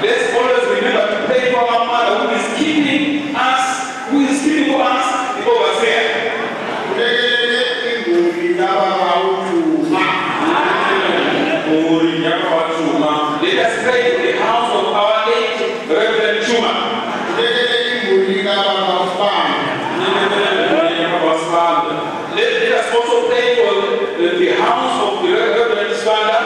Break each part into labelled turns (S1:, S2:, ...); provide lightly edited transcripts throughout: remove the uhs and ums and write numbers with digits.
S1: Let's always remember to pray for our mother who is keeping us, who is keeping us the overseer. Let us pray for the house of our late Reverend Chuma. Let us also pray for the house of the Reverend Father.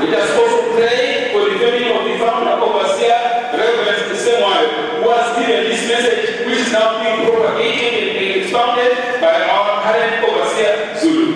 S1: Let us also pray for the family of the founder overseer, Reverend Samuel, who has given this message, which is now being propagated and expounded by our current overseer, Zulu.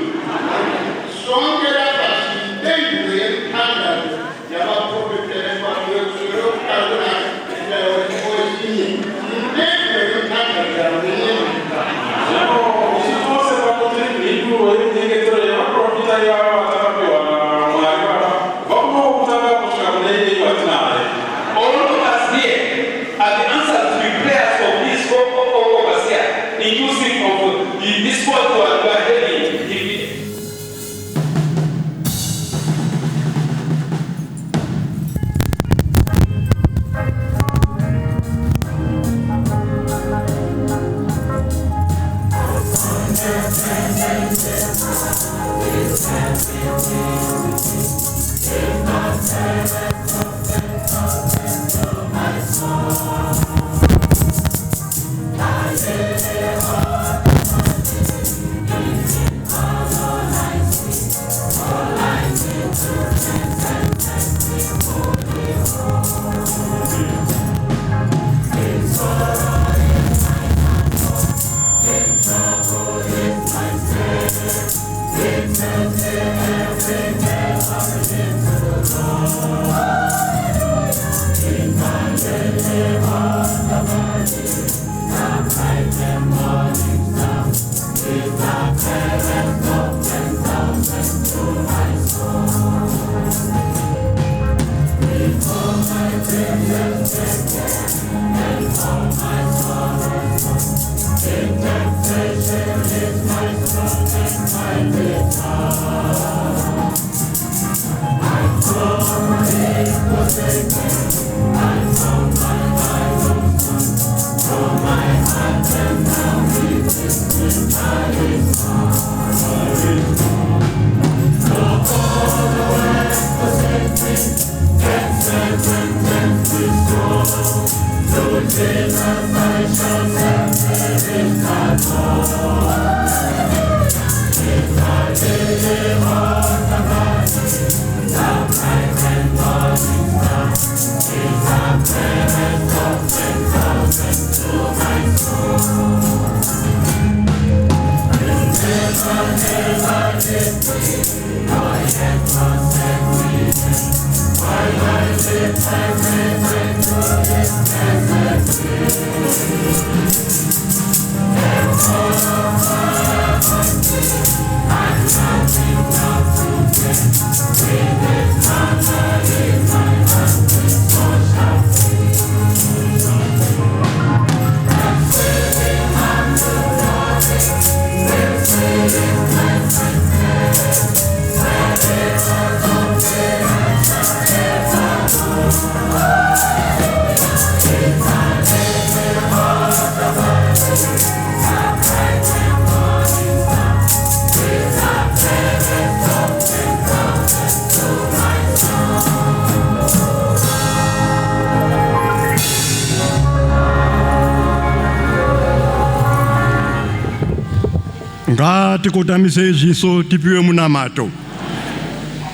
S2: Ngati kutamise ziso tipiwe munamato.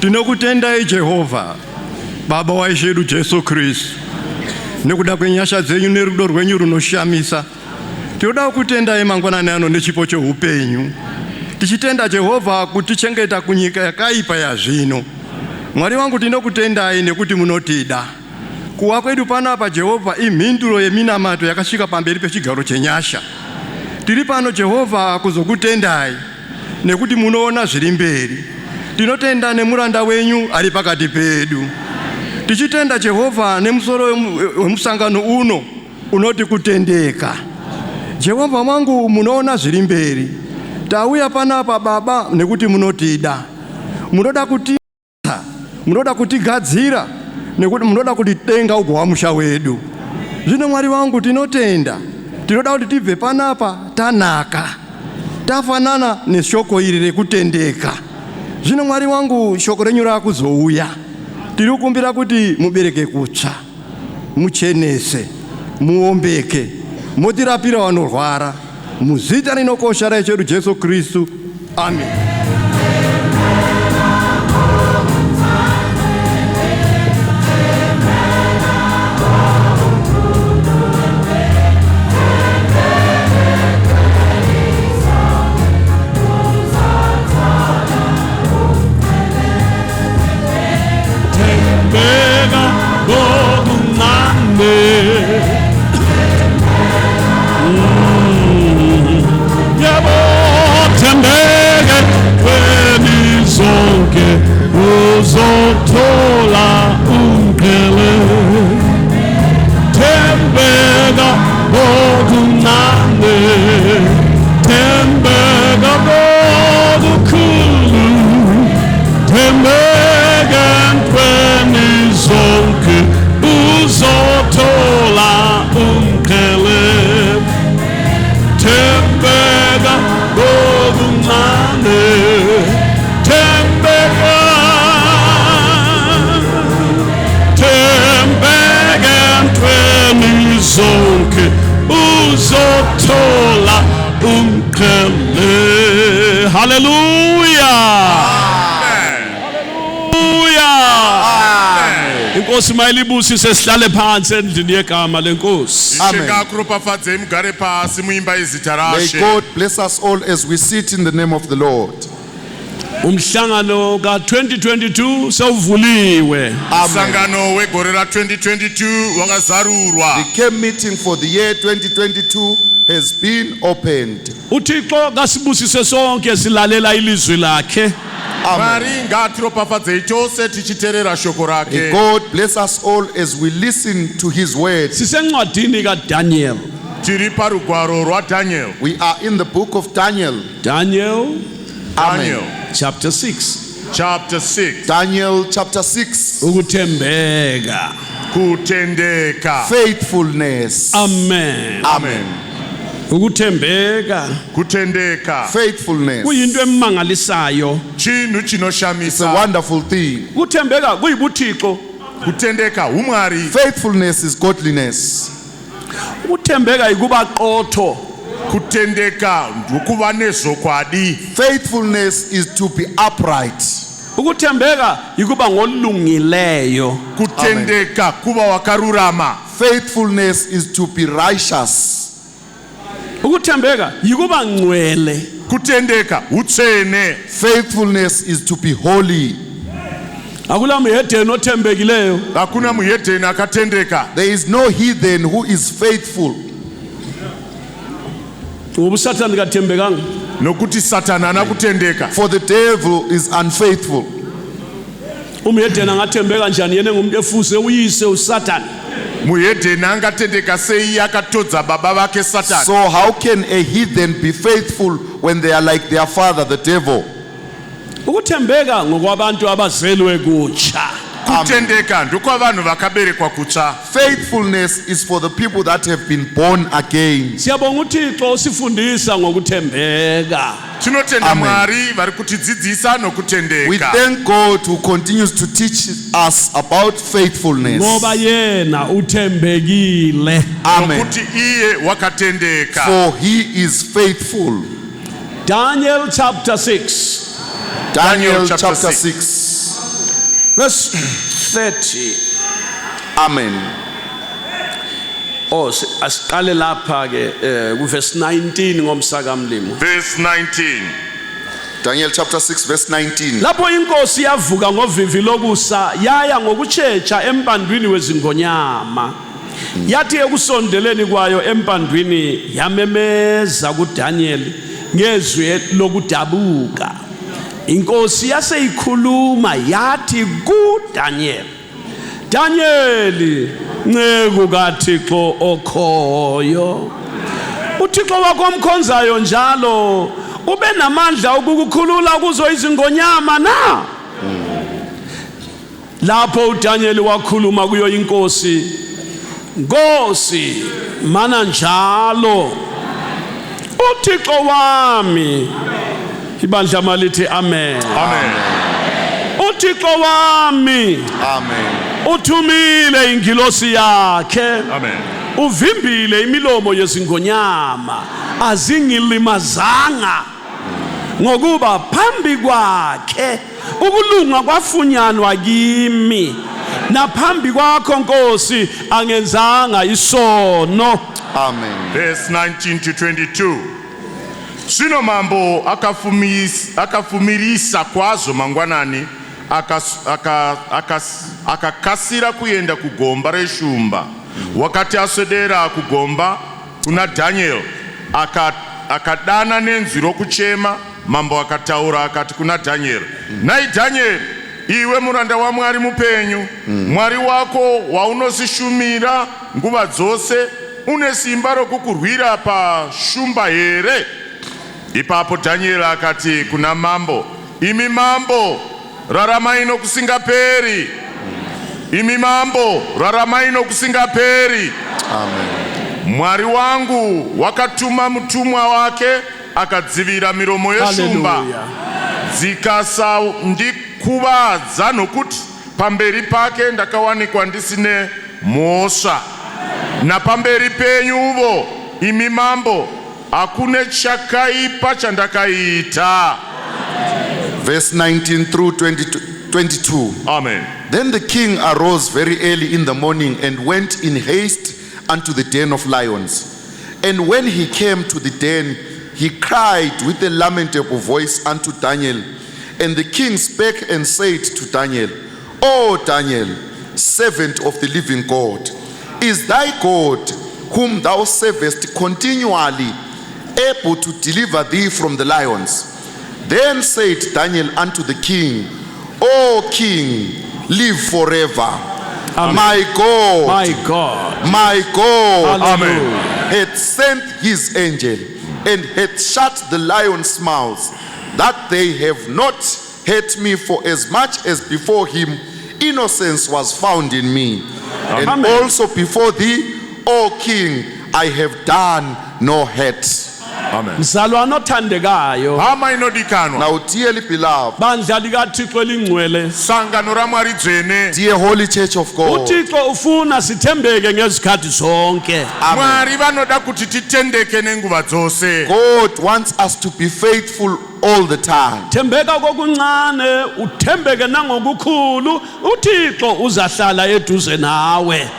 S2: Tinokutendai Jehova, Baba wa Ishedu Jesu Kristu. Nekuda kwenyasha dzenyu nerudo rwenyu runoshamisa. Tinoda kutendai mangwanani ano nechipo cheupenyu. Tichitenda Jehova kutichengeta kunyika yakaipa ya zvino. Mwari wangu tinokutendai nekuti munotida. kuwa kwedu panapa Jehovha imhindulo yeminamato yakasvika pamberi pechigaro chenyasha. Tiri pano Jehovha kuzokutendai nekuti munoona zviri mberi. Tinotenda nemuranda wenyu ari pakati pedu. Tichitenda Jehovha nemusoro wemusangano uno unoti kutendeka. Jehovha wangu munoona zviri mberi. Tauya panapa Baba nekuti munotida. Munoda kutigadzira nekuti munoda kutitenga ugova musha wedu. Zvino Mwari wangu tinotenda. Tinoda kuti tibve panapa tanaka. Tafanana neshoko iri rekutendeka. Zvino Mwari wangu shoko renyu rakuzouya. Tiri kukumbira kuti mubereke kutsva, muchenese, muombeke, mutirapira vanorwara. Muzita rinokosha rachedu Jesu Kristu. Amen.
S3: Uzotola unkele Tembega bodunane Tembega bodukulu Tembega ntweni zonke Uzotola unkele Tembega bodunane zonke uzotola unkele. Hallelujah. Hallelujah. Inkosi mayilibusise sihlale phansi endlini yegama lenkosi.
S4: Amen. May
S5: God bless us all as we sit in the name of the Lord.
S3: Umhlangano ka 2022 sewuvuliwe.
S4: Umhlangano wegore la 2022 wakazarurwa.
S5: The camp meeting for the year 2022 has been opened.
S3: Uthixo kasibusise sonke silalela ilizwi lakhe.
S4: May
S5: God bless us all as we listen to his word.
S3: Sisencwadini ka Daniel.
S5: We are in the book of Daniel.
S3: Daniel.
S5: Amen.
S3: Chapter 6.
S4: Chapter 6.
S5: Daniel chapter 6.
S3: Ukutembeka.
S4: Kutendeka.
S5: Faithfulness.
S3: Amen.
S5: Amen.
S3: Ukutembeka.
S4: Kutendeka.
S5: Faithfulness.
S3: Kuyinto emangalisayo.
S4: Chinu chinoshamisa.
S5: It's a wonderful thing.
S3: Ukutembeka kuyibuthixo.
S4: Kutendeka umari.
S5: Faithfulness is godliness.
S3: Ukutembeka ikuba qotho.
S4: Kutendeka ukuba nezokwadi.
S5: Faithfulness is to be upright.
S3: Ukutembeka ikuba ngolungileyo.
S4: Kutendeka kuba wakarurama.
S5: Faithfulness is to be righteous.
S3: Ukutembeka ikuba ngcwele.
S4: Kutendeka utsene.
S5: Faithfulness is to be holy.
S3: Akula mhedeni othembekileyo.
S4: Hakuna mhedeni akatendeka.
S5: There is no heathen who is faithful.
S3: Ubusathana kathembekanga.
S4: Nokuti Satana anakutendeka.
S5: For the devil is unfaithful.
S3: Umhedeni angathembeka njani yena ngumuntu efuse uyise uSathana.
S4: Muhedeni angatendeka sei akatodza baba vake Satana.
S5: So how can a heathen be faithful when they are like their father the devil?
S3: Ukuthembeka ngokwabantu abazelwe kutsha.
S4: Kutendeka ndokwavanhu vakaberekwa kutsha.
S5: Faithfulness is for the people that have been born again.
S3: Siyabonga uThixo usifundisa ngokuthembeka.
S4: Tinotenda Mwari vari kutidzidzisa nokutendeka.
S5: We thank God who continues to teach us about faithfulness.
S3: Ngoba yena uthembekile.
S5: Amen.
S4: Nokuti iye wakatendeka.
S5: For he is faithful.
S3: Daniel chapter 6.
S5: Daniel chapter 6.
S3: Verse 30.
S5: Amen.
S3: Oh, asiqale lapha ke ku verse 19 ngomsaka mlimo.
S4: Verse 19.
S5: Daniel chapter 6 verse 19.
S3: Lapho inkosi yavuka ngovivi lokusa yaya ngokutsheja empandwini wezingonyama. Yathi ekusondeleni kwayo empandwini yamemeza kuDaniel ngezwi lokudabuka. Inkosi yaseyikhuluma yathi kuDaniel, Daniel, nceku kaThixo okhoyo, uThixo wakho omkhonzayo njalo ube namandla ukukukhulula kuzo izingonyama na? Lapho uDaniel wakhuluma kuyo inkosi, Nkosi, mana njalo uThixo wami. Ibandla malithi amen.
S4: Amen.
S3: uThixo wami,
S5: Amen.
S3: uthumile ingilosi yakhe,
S4: Amen.
S3: uvimbile imilomo yezingonyama azingilimazanga, ngokuba phambi kwakhe ukulunga kwafunyanwa kimi, naphambi kwakho Nkosi angenzanga isono.
S5: Amen.
S4: Verse 19 to 22. Zvino mambo akafumirisa kwazo mangwanani akakasira kuenda kugomba reshumba. Wakati aswedera kugomba kuna Daniel akadana nenzwi rokuchema. Mambo akataura akati kuna Daniel, nai Daniel, iwe muranda wa Mwari mupenyu, Mwari wako waunozishumira nguva dzose, une simba rokukurwira pashumba here? Ipapo Daniel akati kuna mambo, imi mambo, raramai nokusingaperi. Imi mambo, raramai nokusingaperi.
S5: Amen.
S4: Mwari wangu wakatuma mutumwa wake akadzivira miromo yeshumba dzikasandikuvadza, nokuti pamberi pake ndakawanikwa ndisine mhosva, napamberi penyuvo imi mambo hakune chakaipa chandakaita.
S5: Verse 19 through 22.
S4: Amen.
S5: Then the king arose very early in the morning and went in haste unto the den of lions. And when he came to the den, he cried with a lamentable voice unto Daniel. And the king spake and said to Daniel, O Daniel, servant of the living God, is thy God, whom thou servest continually, able to deliver thee from the lions? Then said Daniel unto the king, O king, live forever.
S3: Amen.
S5: My God, my God,
S3: Amen,
S5: hath sent his angel and hath shut the lions' mouths, that they have not hurt me, for as much as before him innocence was found in me. And
S3: Amen.
S5: also before thee, O king, I have done no hurt.
S4: Amen.
S3: mzalwane othandekayo,
S4: Hama inodikanwa.
S5: Now, dearly beloved,
S3: bandla likaThixo elingcwele,
S4: Sangano ra Mwari dzvene.
S5: dear holy church of God,
S3: uThixo ufuna sithembeke ngezikhathi zonke.
S4: Mwari vanoda kuti titendeke nenguva dzose.
S5: God wants us to be faithful all the time.
S3: Thembeka kokuncane, uthembeke nangokukhulu, uThixo uzahlala eduze nawe.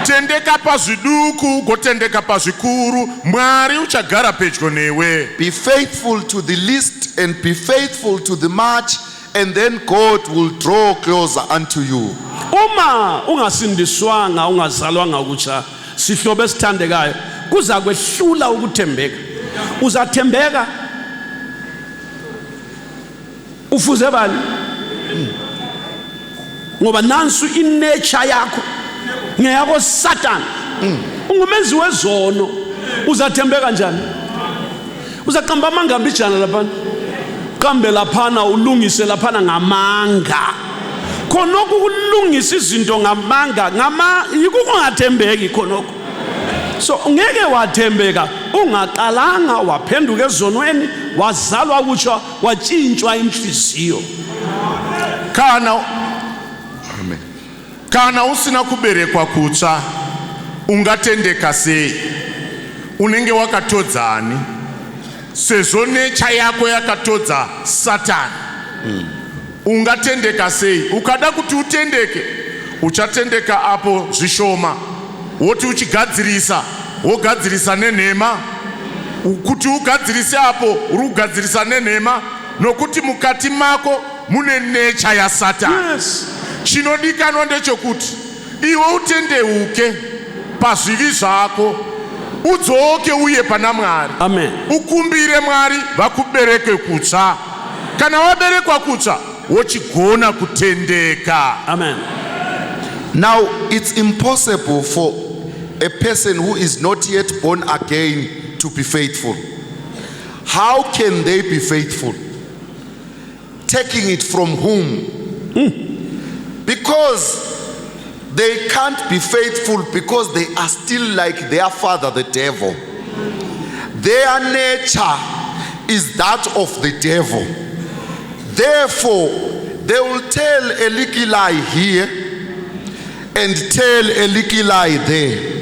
S4: Tendeka pazviduku, gotendeka pazvikuru, Mwari uchagara pedyo newe.
S5: Be faithful to the least and be faithful to the much, and then God will draw closer unto you.
S3: Uma ungasindiswanga, ungazalwanga kutsha, sihlobo esithandekayo, kuza kwehlula ukuthembeka. Uzathembeka ufuze bani? Ngoba nansu inature yakho ngeyako Satan. Ungumenzi wezono, uzathembeka njani? Uzaqamba amanga mbijana laphana, kambe laphana ulungise laphana ngamanga. Khonoko ukulungisa izinto ngamanga, yikungathembeki khonoko. So ngeke wathembeka ungaqalanga waphenduka ezonweni, wazalwa kutsha, watshintshwa inhliziyo.
S4: Kana usina kuberekwa kutsva, ungatendeka sei? Unenge wakatodzani? Sezvo nature yako yakatodza Satani. Ungatendeka sei? Ukada kuti utendeke, uchatendeka apo zvishoma. Woti uchigadzirisa, wogadzirisa nenhema. Kuti ugadzirise apo, uri kugadzirisa nenhema, nokuti mukati mako mune nature yaSatani.
S3: Yes.
S4: Chinodikanwa ndechekuti iwe utendeuke pazvivi zvako, udzoke uye pana Mwari.
S3: Amen.
S4: Ukumbire Mwari vakubereke kutsva. Kana waberekwa kutsva, wochigona kutendeka.
S3: Amen.
S5: Now, it's impossible for a person who is not yet born again to be faithful. How can they be faithful? Taking it from whom? Because they can't be faithful because they are still like their father, the devil. Their nature is that of the devil. Therefore, they will tell a little lie here and tell a little lie there.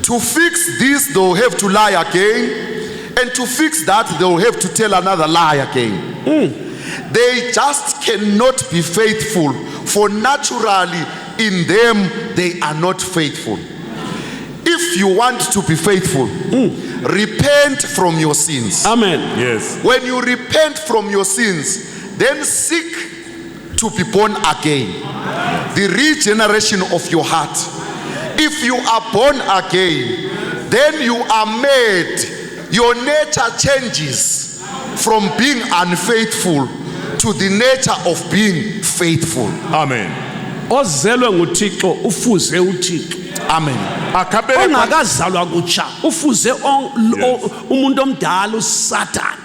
S5: To fix this, they'll have to lie again, and to fix that, they'll have to tell another lie again. They just cannot be faithful, for naturally in them they are not faithful. If you want to be faithful, repent from your sins.
S3: Amen.
S4: Yes.
S5: When you repent from your sins, then seek to be born again. The regeneration of your heart. If you are born again, then you are made, your nature changes from being unfaithful to the nature of being faithful.
S4: Amen.
S3: Ozelwe nguThixo ufuze uThixo.
S5: Amen.
S3: Ongakazalwa kutsha ufuze umuntu omdala uSathane.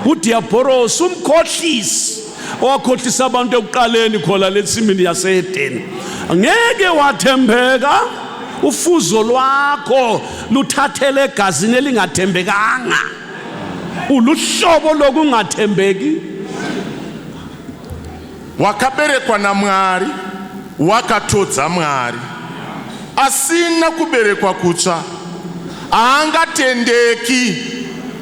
S3: uDiabolos umkhohlisi owakhohlisa abantu ekuqaleni khona lesimini yaseEdeni. Ngeke wathembeka, ufuzo lwakho luthathele egazini elingathembekanga. Uluhlobo lokungathembeki.
S4: Wakaberekwa na Mwari, wakatodza Mwari. Asina kuberekwa kutsva, haangatendeki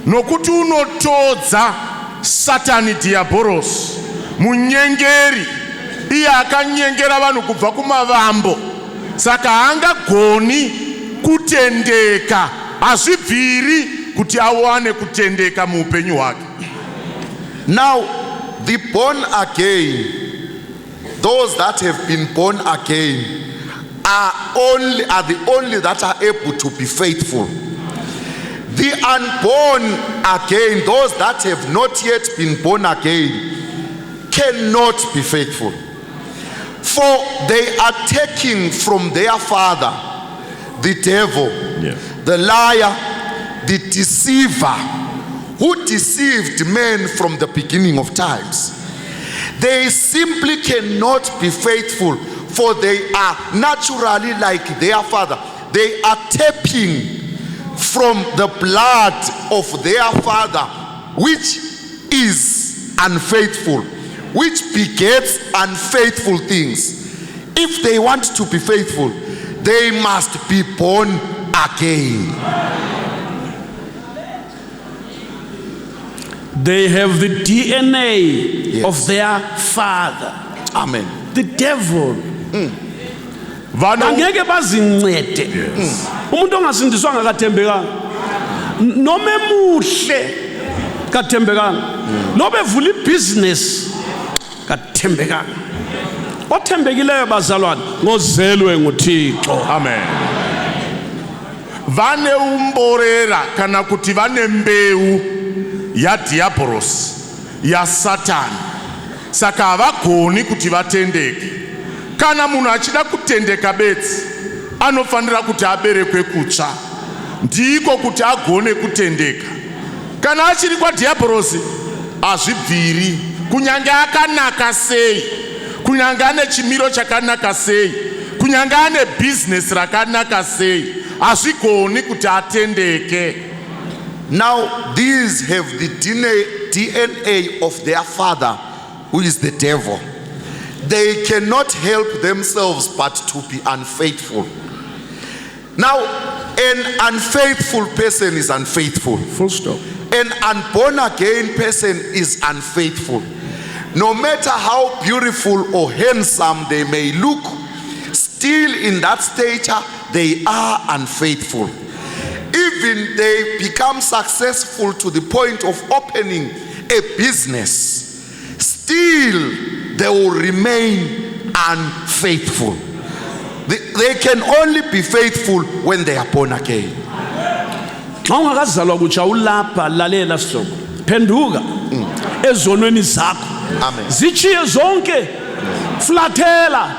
S4: nokuti unotodza Satani Diabolos, munyengeri, iye akanyengera vanhu kubva kumavambo. Saka haangagoni kutendeka, hazvibviri kuti awane kutendeka muupenyu hwake.
S5: Now, the born again, those that have been born again, are the only that are able to be faithful. The unborn again, those that have not yet been born again, cannot be faithful. For they are taking from their father, the devil, the liar, the deceiver, who deceived men from the beginning of times. They simply cannot be faithful, for they are naturally like their father. They are tapping from the blood of their father, which is unfaithful, which begets unfaithful things. If they want to be faithful, they must be born again.
S3: They have the DNA of their father.
S5: Amen.
S3: The devil. Angeke bazincede. Umuntu ongasindiswanga akathembekanga. Noma emuhle kathembekanga. Noma evula ibhizinesi kathembekanga. Othembekileyo bazalwane ngozelwe nguThixo.
S4: Amen. Vane umborera kana kuti vane mbeu ya Diabolos, ya Satani. Saka havagoni kuti vatendeke. Kana munhu achida kutendeka bedzi, anofanira kuti aberekwe kutsva, ndiko kuti agone kutendeka. Kana achiri kwaDiabhorosi, hazvibviri, kunyange akanaka sei, kunyange ane chimiro chakanaka sei, kunyange ane bhizinesi rakanaka sei, hazvigoni kuti atendeke.
S5: Now, these have the DNA of their father, who is the devil. They cannot help themselves but to be unfaithful. Now, an unfaithful person is unfaithful.
S3: Full stop.
S5: An unborn again person is unfaithful. No matter how beautiful or handsome they may look, still in that stature, they are unfaithful. Even they become successful to the point of opening a business, still they will remain unfaithful. They can only be faithful when they are born again.
S3: Xa ungakazalwa kutsha ulapha lalela sihlobo. Phenduka ezonweni zakho.
S5: Amen.
S3: Zichiye zonke. Flathela.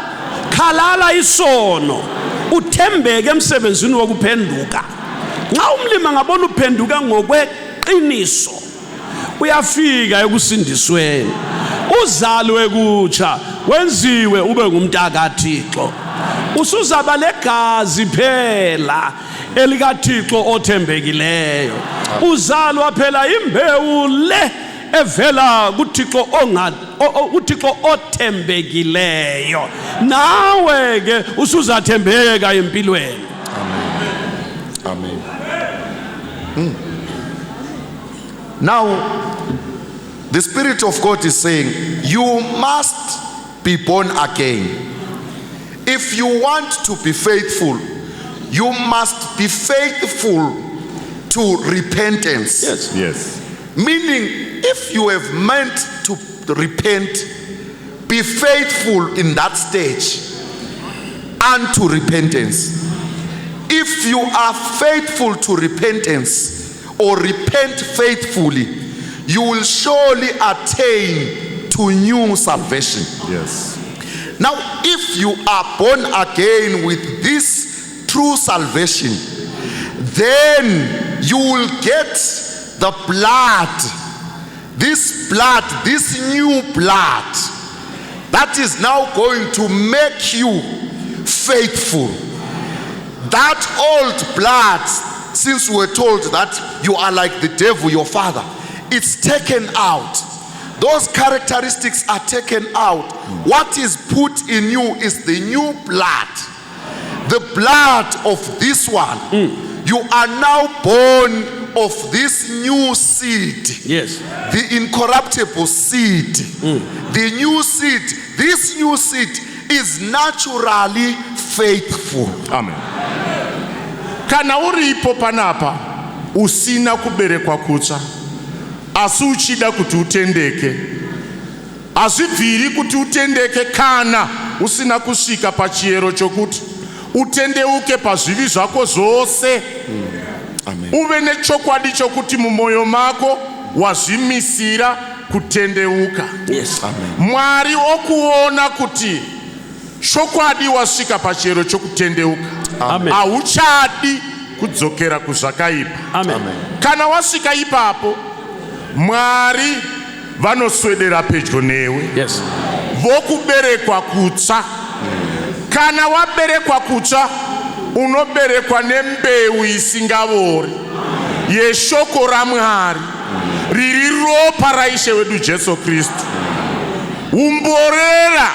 S3: Khalala isono. Uthembeke emsebenzini wokuphenduka. Nxa umlimi angabona uphenduka ngokweqiniso, uyafika ekusindisweni. Uzalwe kutsha, wenziwe ube ngumntakaThixo. Usuzaba legazi phela elikaThixo othembekileyo. Uzalwa phela imbewu le evela kuThixo uThixo othembekileyo. Nawe ke usuzathembeka empilweni.
S5: Amen. Now, the Spirit of God is saying, you must be born again. If you want to be faithful, you must be faithful to repentance.
S3: Yes.
S4: Yes.
S5: Meaning, if you have meant to repent, be faithful in that stage unto repentance. If you are faithful to repentance or repent faithfully, you will surely attain to new salvation.
S4: Yes.
S5: Now, if you are born again with this true salvation, then you will get the blood, this new blood, that is now going to make you faithful. That old blood, since we were told that you are like the devil, your father, it's taken out. Those characteristics are taken out. What is put in you is the new blood. The blood of this one. You are now born of this new seed.
S3: Yes.
S5: The incorruptible seed. The new seed. This new seed is naturally faithful.
S4: Amen. Kana uripo panapa usina kuberekwa kucha, asi uchida kuti utendeke, azvibviri kuti utendeke kana usina kusvika pachiero chokuti utendeuke pazvivi zvako zvose. Uve nechokwadi chokuti mumwoyo mako wazvimisira kutendeuka.
S3: Yes.
S4: Mwari okuona kuti chokwadi wasvika pachiero chokutendeuka, hauchadi kudzokera kuzvakaipa.
S3: Amen.
S4: Kana wasvika ipapo, Mwari vanoswedera pedyo newe.
S3: Yes.
S4: Vokuberekwa kutsva. Kana waberekwa kutsva, unoberekwa nembeu isingavori yeshoko raMwari, riri ropa raIshe wedu Jesu Kristu. Umborera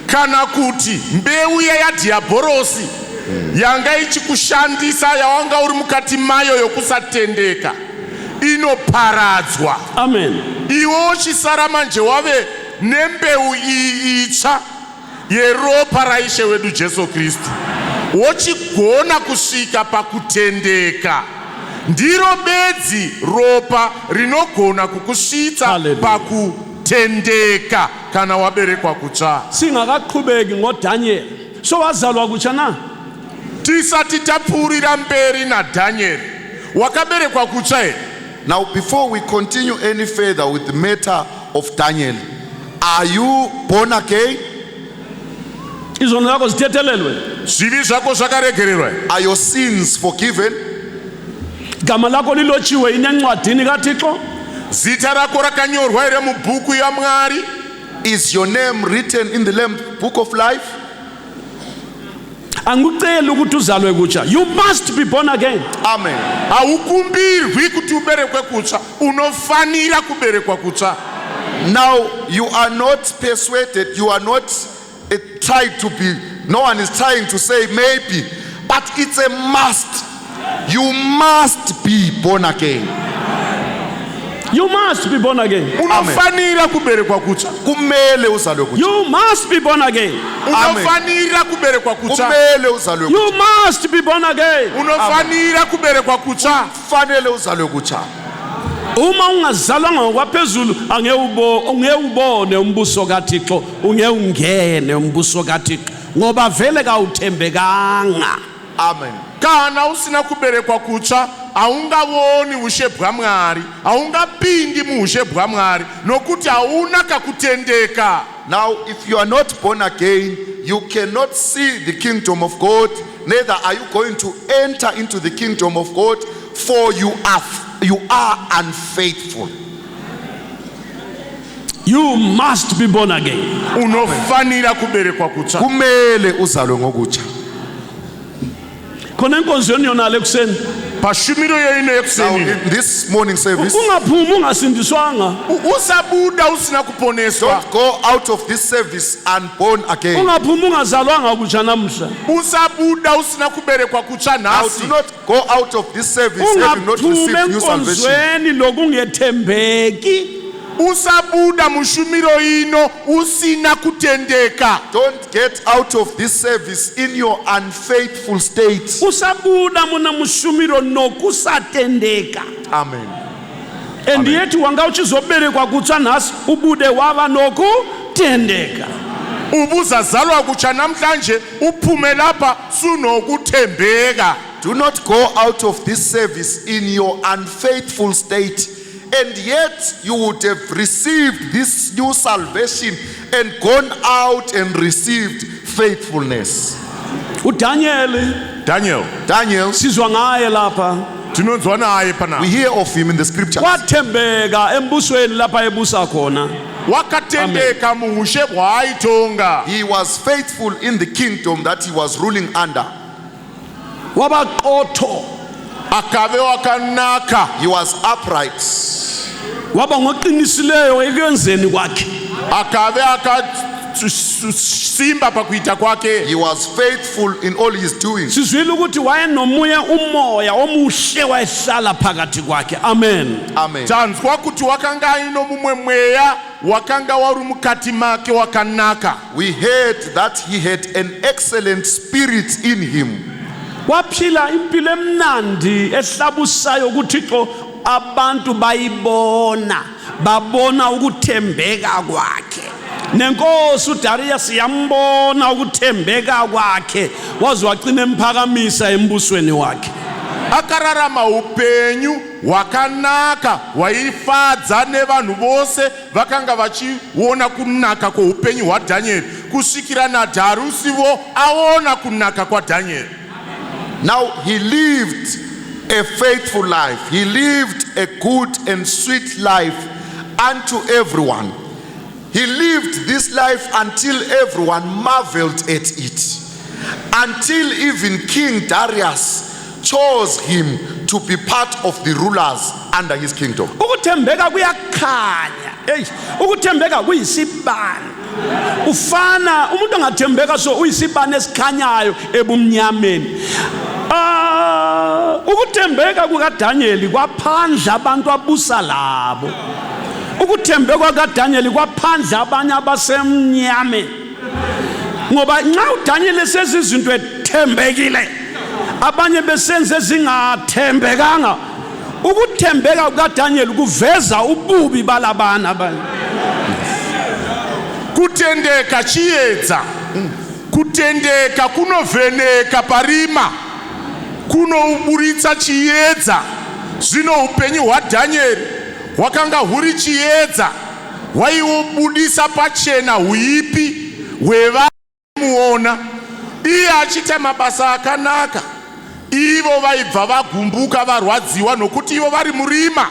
S4: kana kuti mbeu yadhiabhorosi yanga ichikushandisa, yawanga uri mukati mayo yokusatendeka, inoparadzwa.
S3: Amen.
S4: Iwo chisara manje wave nembeu itsva yeropa raIshe wedu Jesu Kristu, wochigona kusvika pakutendeka. Ndiro bedzi ropa rinogona kukusvitsa pakutendeka kana waberekwa kutsva.
S3: Singakaqhubeki ngoDaniel. So wazalwa kutsha na?
S4: Tisati tapfuurira mberi naDaniel, wakaberekwa kutsva here?
S5: Now, before we continue any further with the matter of Daniel, are you born again?
S3: Izono zakho zithethelelwe.
S4: Zvivi zvako zvakaregererwa?
S5: Are your sins forgiven?
S3: Gama lakho lilotshiwe encwadini kaThixo?
S4: Zita rako rakanyorwa here mubhuku yaMwari?
S5: Is your name written in the book of life?
S3: Angikuceli ukuthi uzalwe kutsha. You must be born again.
S5: Amen.
S4: Haukumbirwi kuti uberekwe kutsva, unofanira kuberekwa kutsva.
S5: Now, you are not persuaded, you are not tried to be, no one is trying to say maybe, but it's a must. You must be born again.
S3: You must be born again.
S4: Unofanira kuberekwa kutsva.
S5: Kumele uzalwe kutsha.
S3: You must be born again.
S4: Unofanira kuberekwa kutsva.
S5: Kumele uzalwe kutsha.
S3: You must be born again.
S4: Unofanira kuberekwa kutsva.
S5: Fanele uzalwe kutsha.
S3: Uma ungazalwanga ngokwaphezulu angeke ubone umbuso kaThixo, ungeke ungene umbuso kaThixo ngoba vele kawuthembekanga.
S5: Amen.
S4: Kana usina kuberekwa kutsha aungavoni ushe bwa Mwari, aungapindi muushe bwa Mwari nokuti hauna kakutendeka.
S5: Now, if you are not born again, you cannot see the kingdom of God, neither are you going to enter into the kingdom of God, for you are unfaithful.
S3: You must be born again.
S4: Unofanira kuberekwa kutsha.
S5: Kumele uzalwe ngokutsha.
S3: Khona enkonzweni yona lekuseni.
S4: Pashumiro yeine
S5: Now,
S4: yekuseni.
S5: in this morning service,
S3: Ungaphuma ungasindiswanga.
S4: Usabuda usina kuponeswa.
S5: don't go out of this service unborn again.
S3: Ungaphuma ungazalwanga kutsha namhla.
S4: Usabuda usina kuberekwa kutsha
S5: Now,
S4: nasi.
S5: do not go out of this service having not received new salvation.
S3: Enkonzweni lokungethembeki.
S4: Usabuda mushumiro ino usina kutendeka.
S5: Don't get out of this service in your unfaithful state.
S3: Usabuda muna mushumiro nokusatendeka.
S5: Amen.
S3: Endiyethi wanga uchizoberekwa kutsha nasi ubude waba nokutendeka.
S4: Ubuzazalwa kutsha namhlanje uphume lapha sunokuthembeka.
S5: Do not go out of this service in your unfaithful state, and yet you would have received this new salvation and gone out and received faithfulness.
S3: uDaniel
S5: Daniel,
S3: sizwa ngaye lapha.
S4: Tinonzwa naye pana.
S5: we hear of him in the scriptures.
S3: Wathembeka embusweni lapha ebusa khona.
S4: Wakatendeka muushe bwaitonga.
S5: He was faithful in the kingdom that he was ruling under.
S3: Wabaqotho.
S4: Akave wakanaka.
S5: He was upright.
S3: Waba ngoqinisileyo ekwenzeni kwakhe.
S4: Akave akasimba pakuita kwake.
S5: He was faithful in all his doing.
S3: Sizwile ukuthi wayenomoya umoya omuhle wayehlala phakathi kwakhe. Amen.
S5: Amen.
S4: Tanzwa kuti wakanga ino mumwe mweya wakanga wari mukati make wakanaka.
S5: We heard that he had an excellent spirit in him.
S3: Waphila impilo emnandi ehlabusayo kuThixo abantu babona ukuthembeka kwakhe. Nenkosi uDarius yambona ukuthembeka kwakhe waze waqina emphakamisa embusweni wakhe.
S4: Akararama upenyu wakanaka waifadza nevanhu vose vakanga vachiona kunaka kweupenyu hwaDhanieri kusvikira naDharusivo aona kunaka kwaDhanieri.
S5: Now he lived a faithful life. He lived a good and sweet life unto everyone. He lived this life until everyone marveled at it. Until even King Darius chose him to be part of the rulers under his kingdom.
S3: Ukuthembeka kuyakhanya. Ukuthembeka kuyisibani. Ufana umuntu ongathembeka so uyisibani esikhanyayo ebumnyameni. Ukuthembeka kukaDaniel kwaphandla abantu abusa labo. Ukuthembeka kukaDaniel kwaphandla abanye abasemnyameni. Ngoba nxa uDaniel esenza izinto ethembekile, abanye besenze ezingathembekanga. Ukuthembeka kukaDaniel kuveza ububi balabana abanye.
S4: Kutendeka chiyedza. Kutendeka kunovheneka parima. Kunouburitsa chiyedza. Zvino upenyu hwaDhanieri hwakanga huri chiyedza. Hwaibudisa pachena huipi hwevamuona. Iye achiita mabasa akanaka. Ivo vaibva vagumbuka varwadziwa nokuti ivo vari murima.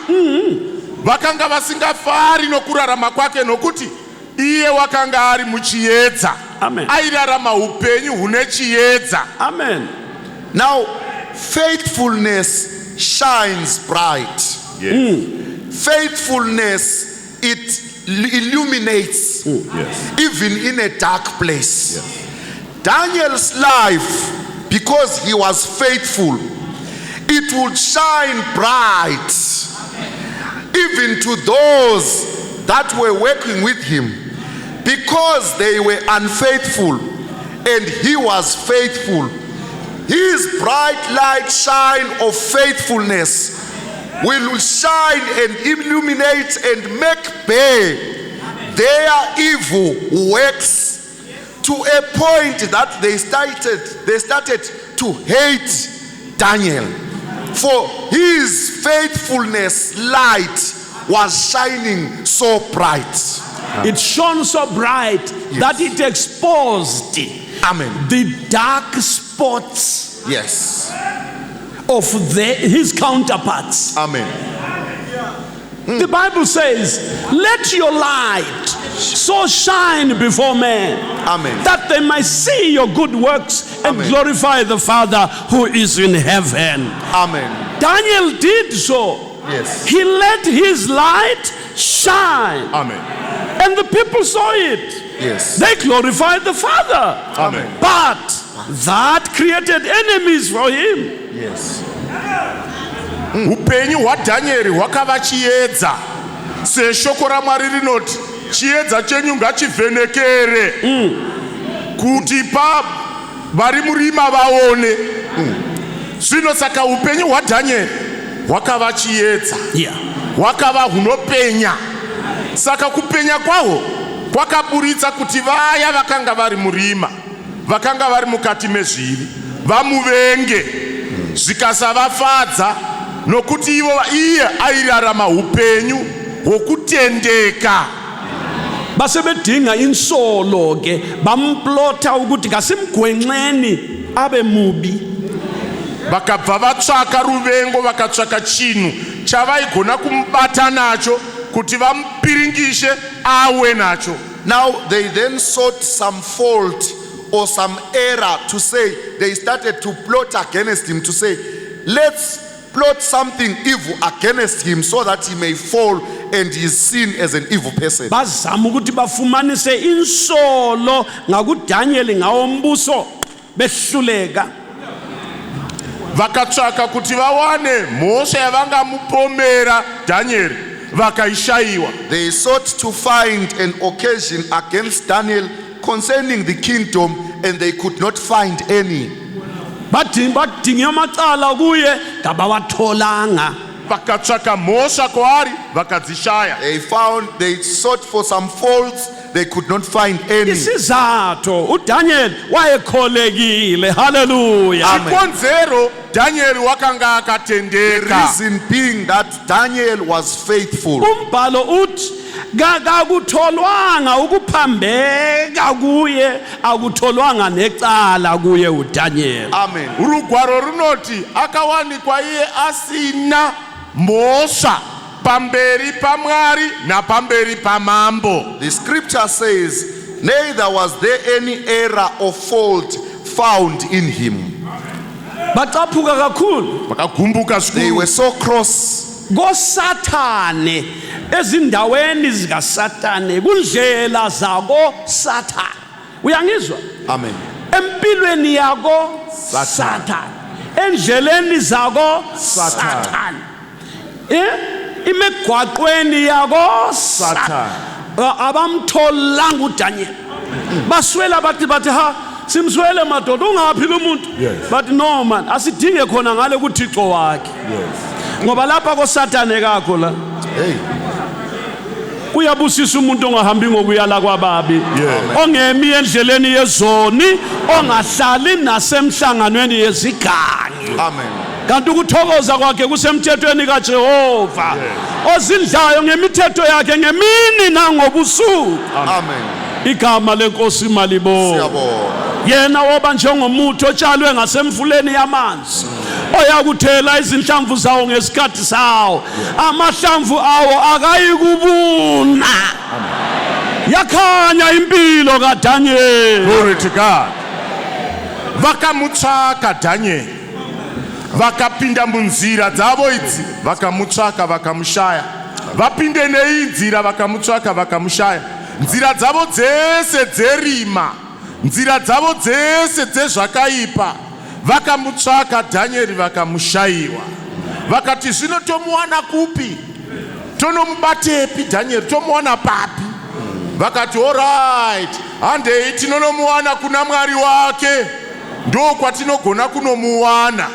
S4: Vakanga vasingafari nokurarama kwake nokuti iye wakanga ari muchiedza.
S3: Amen.
S4: Airarama upenyu hune chiedza.
S3: Amen.
S5: Now, faithfulness shines bright.
S4: Yes.
S5: Faithfulness, it illuminates even in a dark place.
S4: Yes.
S5: Daniel's life, because he was faithful, it would shine bright even to those that were working with him, because they were unfaithful and he was faithful. His bright light shine of faithfulness will shine and illuminate and make bare their evil works to a point that they started to hate Daniel, for his faithfulness light was shining so bright.
S3: It shone so bright that it exposed
S5: Amen.
S3: the dark spots
S5: Yes.
S3: of his counterparts.
S5: Amen.
S3: The Bible says, let your light so shine before men,
S5: Amen.
S3: that they might see your good works and
S5: Amen.
S3: glorify the Father who is in heaven.
S5: Amen.
S3: Daniel did so.
S5: Yes.
S3: He let his light shine.
S4: Amen.
S3: And the people saw it.
S5: Yes.
S3: They glorified the Father.
S5: Amen.
S3: But that created enemies for him.
S5: Yes.
S4: Upenyu hwaDhanieri hwakava chiedza, seshoko raMwari rinoti chiedza chenyu ngachivhenekere kuti vari murima vaone. Zvino saka upenyu hwaDhanieri hwakava chiedza, hwakava hunopenya. Saka kupenya kwahwo kwakaburitsa kuti vaya vakanga vari murima, vakanga vari mukati mezvivi, vamuvenge, zvikasavafadza, nokuti iye airarama upenyu hwokutendeka.
S3: Basebedinga insolo ke bamplota ukuthi kasimgwenxeni abe mubi.
S4: Vakabva vatsvaka ruvengo, vakatsvaka chinhu chavaigona kumubata nacho kuti vamupiringishe awe nacho.
S5: Now they then sought some fault or some error to say. They started to plot against him, to say, let's plot something evil against him so that he may fall and is seen as an evil person.
S3: Bazama ukuthi bafumanise insolo ngakuDaniel ngawombuso behluleka.
S4: Vakatsvaka kuti vawane mhosva yavangamupomera Daniel, vakaishayiwa.
S5: They sought to find an occasion against Daniel concerning the kingdom, and they could not find any.
S3: Badinga amacala kuye ngabawatholanga.
S4: Vakatsvaka mhosva kwaari, vakadzishaya.
S5: They sought for some faults, they could not find any.
S3: Isizathu uDaniel wayekholekile. Hallelujah.
S4: Chikonzero Daniel wakanga
S5: The
S4: akatendeka.
S5: reason being that Daniel was faithful.
S3: Umbhalo uthi kakutholwanga ukuphambeka kuye, akutholwanga necala kuye uDaniel.
S5: Amen.
S4: Urugwaro runoti akawanikwa iye asina mhosva pamberi paMwari napamberi pamambo.
S5: The scripture says, neither was there any error or fault found in him.
S3: Bacaphuka kakhulu.
S4: Vakagumbuka
S5: They were
S4: zvikuru.
S5: so cross.
S3: Kosathane ezindaweni zikaSathane kundlela zako Sathane. Uyangizwa?
S5: Amen.
S3: Empilweni yako Sathane. Endleleni zako Sathane. Imegwaqweni yako Sathane. Abamtholanga uDaniel. Baswela bathi ha simswele madoda ungaphi lo muntu. But no man, asidinge khona ngale kuThixo wakhe. Ngoba lapha koSathane kakho la.
S5: Hey.
S3: Uyabusisa umuntu ongahambi ngokuyala kwababi, ongemi endleleni yezoni, ongahlali nasemhlanganweni yezigangi.
S5: Amen.
S3: Kanti ukuthokoza kwakhe kusemthethweni kaJehova, ozindlayo ngemithetho yakhe ngemini nangobusuku.
S5: Amen.
S3: Igama lenkosi malibonke.
S5: Siyabonga.
S3: Yena woba njengomuthi otshalwe ngasemfuleni yamanzi, oyakuthela izinhlamvu zawo ngesikhathi sawo, amahlamvu awo akayikubuna. Yakhanya impilo kaDaniel.
S4: Glory to God. Vakamutsvaka Daniel, vakapinda munzira dzavo idzi, vakamutsvaka vakamushaya. Vapinde neinzira vakamutsvaka vakamushaya. Nzira dzavo dzese dzerima, nzira dzavo dzese dzezvakaipa, vakamutsvaka Daniel vakamushayiwa. Vakati zvino tomuwana kupi? Tonomubatepi Daniel? Tomuwana papi? Vakati alright, handei tinonomuwana kuna Mwari wake, ndo kwatinogona kunomuwana.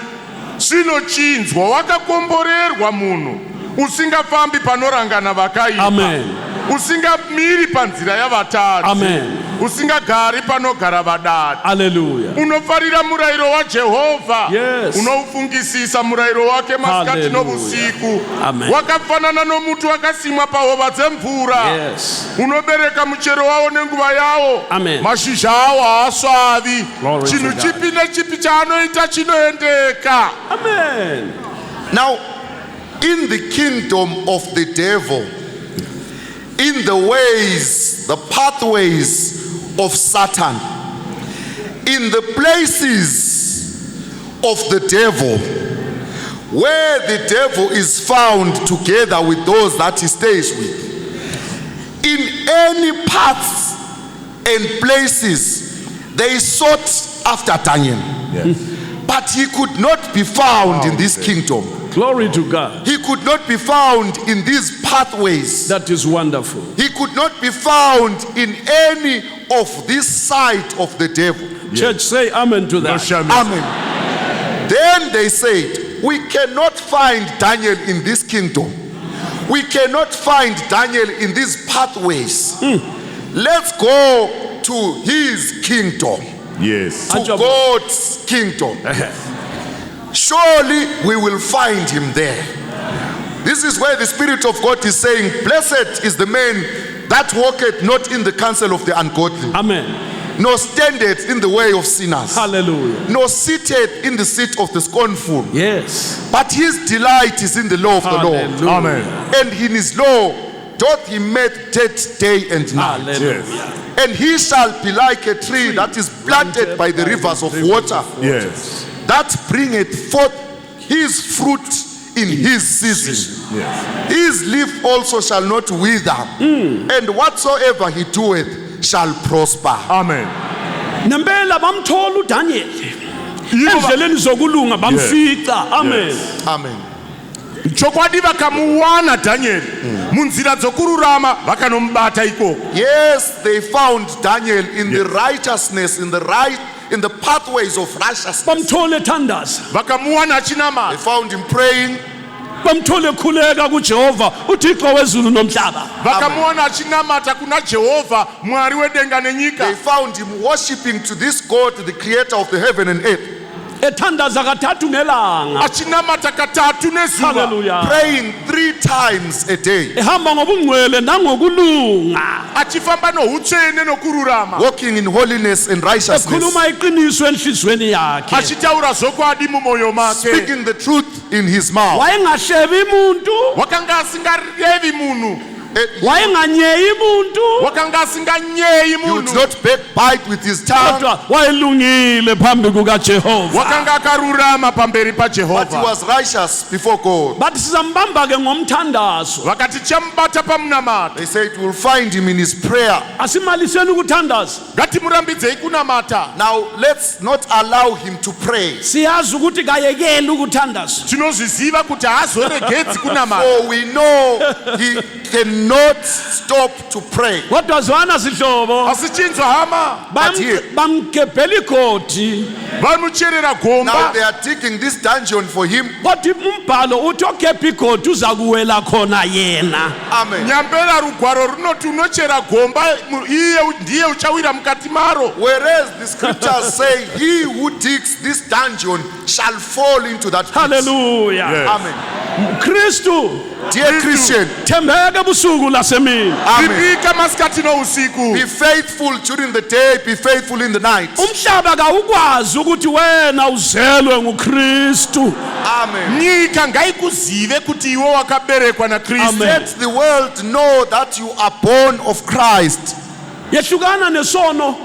S4: Sinochinzwa wakakomborerwa munhu usingafambi panorangana vakaipa.
S3: Amen.
S4: Usingamiri panzira yavatadzi.
S3: Amen.
S4: Usingagari panogara vadadi.
S3: Hallelujah.
S4: Unofarira murayiro waJehovha.
S3: Yes.
S4: Unoufungisisa murayiro wake masikati nobusiku.
S3: Amen.
S4: Wakafanana nomuti wakasimwa pahova dzemvura.
S3: Yes.
S4: Unobereka muchero wawo nenguva yawo.
S3: Amen.
S4: Mashizha awo haasvavi.
S3: Glory to
S4: Chinhu
S3: God.
S4: chipi nechipi chaanoita chinoendeka.
S3: Amen.
S5: Now, in the kingdom of the devil, in the ways, the pathways of Satan, in the places of the devil, where the devil is found together with those that he stays with, in any paths and places, they sought after Daniel.
S4: Yes.
S5: But he could not be found in this kingdom.
S3: Glory to God.
S5: He could not be found in these pathways.
S3: That is wonderful.
S5: He could not be found in any of this side of the devil.
S3: Church, say amen to that.
S5: Amen. Then they said, we cannot find Daniel in this kingdom. We cannot find Daniel in these pathways. Let's go to his kingdom.
S4: Yes.
S5: To God's kingdom. Surely we will find him there. This is where the Spirit of God is saying, blessed is the man that walketh not in the counsel of the ungodly,
S3: Amen.
S5: nor standeth in the way of sinners,
S3: Hallelujah.
S5: nor sitteth in the seat of the scornful.
S3: Yes.
S5: But his delight is in the law of the Lord.
S3: Hallelujah.
S4: Amen.
S5: And in his law doth he meditate day and night.
S3: Hallelujah.
S5: And he shall be like a tree that is planted by the rivers of water,
S4: Yes.
S5: that bringeth forth his fruit in his season.
S4: Yes.
S5: His leaf also shall not wither, and whatsoever he doeth shall prosper.
S4: Amen.
S3: Nempela bamthola uDaniel. Endleleni zokulunga bamfica. Amen.
S5: Amen.
S4: Chokwadi vakamuwana Daniel munzira dzokururama vakanomubata ikoko.
S5: Yes, they found Daniel in the righteousness, in the pathways of righteousness.
S3: Bamthole ethandaza.
S4: Vakamuwana
S5: They
S4: achinamata.
S5: found him praying.
S3: Bamthole ekhuleka kuJehova, uThixo wezulu nomhlaba.
S4: Vakamuwana achinamata kuna Jehovha Mwari wedenga
S5: They
S4: nenyika.
S5: found him worshiping to this God, the creator of the heaven and earth.
S3: Ethandaza kathathu ngelanga.
S4: Achinamata katatu nezuva.
S3: Hallelujah.
S5: Praying 3 times a day.
S3: Ehamba ngobungcwele nangokulunga.
S4: Achifamba nohutsvene nokururama.
S5: Walking in holiness and righteousness.
S3: Ekhuluma iqiniso enhlizweni yakhe.
S4: Achitaura zokwadi mumwoyo make.
S5: Speaking the truth in his mouth.
S3: Wayengahlebi umuntu.
S4: Wakanga asingarevi munhu.
S3: Wayenganyeyi umuntu.
S4: Wakanga asinganyeyi
S5: He would
S4: munhu.
S5: not backbite with his tongue,
S3: Kodwa wayelungile phambi kukaJehova.
S4: Wakanga akarurama pamberi
S5: but he
S4: paJehovha.
S5: was righteous before God.
S3: Bathi sizambamba ke ngomthandazo.
S4: Vakati chamubata pamunamata.
S5: They said we'll find him in his prayer.
S3: Asimaliseni ukuthandaza.
S4: Ngatimurambidzei kunamata.
S5: Now let's not allow him to pray,
S3: Siyazi ukuthi kayekeli ukuthandaza.
S4: Tinozviziva kuti haazoregedzi kunamata.
S5: for we know he cannot stop to pray.
S3: Kodwa zwana sihlobo.
S4: Asi chinzwa hama.
S5: But here,
S3: Bamgebhela igodi.
S4: Vamucherera
S5: now
S4: gomba.
S5: they are digging this dungeon for him.
S3: Kodwa umbhalo uthi ogebha igodi uzakuwela khona yena.
S5: Amen.
S4: Nyambera rugwaro runoti unochera gomba iye ndiye uchawira mukati maro.
S5: Whereas the scriptures say, he who digs this dungeon shall fall into that pit.
S3: Hallelujah.
S4: Yes.
S5: Amen.
S3: Kristu
S5: Dear Christian,
S3: thembeka busuku lasemini.
S5: amen.
S4: Ripika masikati nousiku.
S5: Be faithful during the day, be faithful in the night.
S3: Umhlaba kawukwazi ukuthi wena uzelwe nguKristu.
S5: Amen.
S4: Nyika ngaikuzive kuti iwe wakaberekwa naKristu.
S3: Amen.
S5: Let the world know that you are born of Christ.
S3: Yehlukana nesono.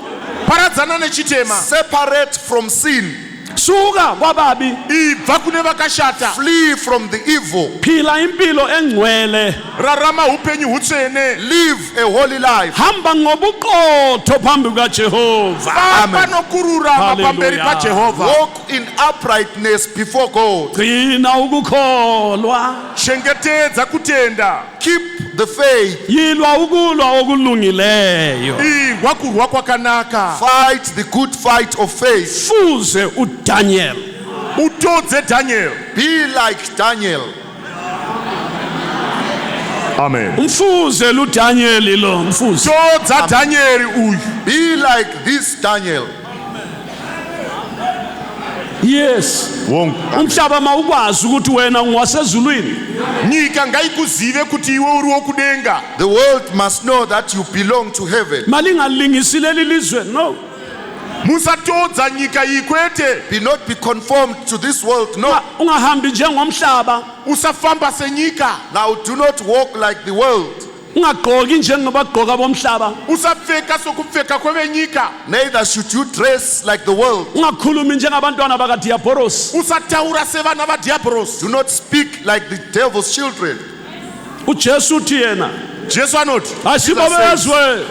S4: Paradzana nechitema.
S5: Separate from sin.
S3: Suka kwababi.
S4: Ibva kune vakashata.
S5: Flee from the evil.
S3: Phila impilo engcwele.
S4: Rarama upenyu hutsvene.
S5: Live a holy life.
S3: Hamba ngobuqotho phambi kukaJehova.
S4: Famba nokururama pamberi
S3: Hallelujah.
S4: paJehovha.
S5: Walk in uprightness before God.
S3: Gcina ukukholwa.
S4: Chengetedza kutenda.
S5: Keep the faith.
S3: Yilwa ukulwa okulungileyo.
S4: Ingwa kurwa kwakanaka.
S5: Fight the good fight of faith.
S3: Fuze uDaniel.
S4: utodze Daniel.
S5: Be like Daniel.
S4: Amen.
S3: Mfuze lu Daniel lo, mfuze.
S4: Todza Daniel uyu.
S5: Be like this Daniel.
S3: Yes.
S4: Wonke.
S3: Umhlaba mawukwazi ukuthi wena ungwasezulwini.
S4: Nyika ngayikuzive kuti iwe uri wokudenga.
S5: The world must know that you belong to heaven.
S3: Malingalingisi leli lizwe, no.
S4: Musatodza nyika ikwete.
S5: Be conformed to this world. No.
S3: Ungahambi njengomhlaba.
S4: Usafamba senyika.
S5: Now do not walk like the world.
S3: Ungagqoki njengabagqoka bomhlaba.
S4: Usafeka sokufeka kwebenyika.
S5: Neither should you dress like the world.
S3: Ungakhulumi njengabantwana bakaDiabolos.
S4: Usatawura sevana vaDiabolos.
S5: Do not speak like the devil's children.
S3: uJesu uthi yena
S4: Jesu anothi
S3: asibo bezwe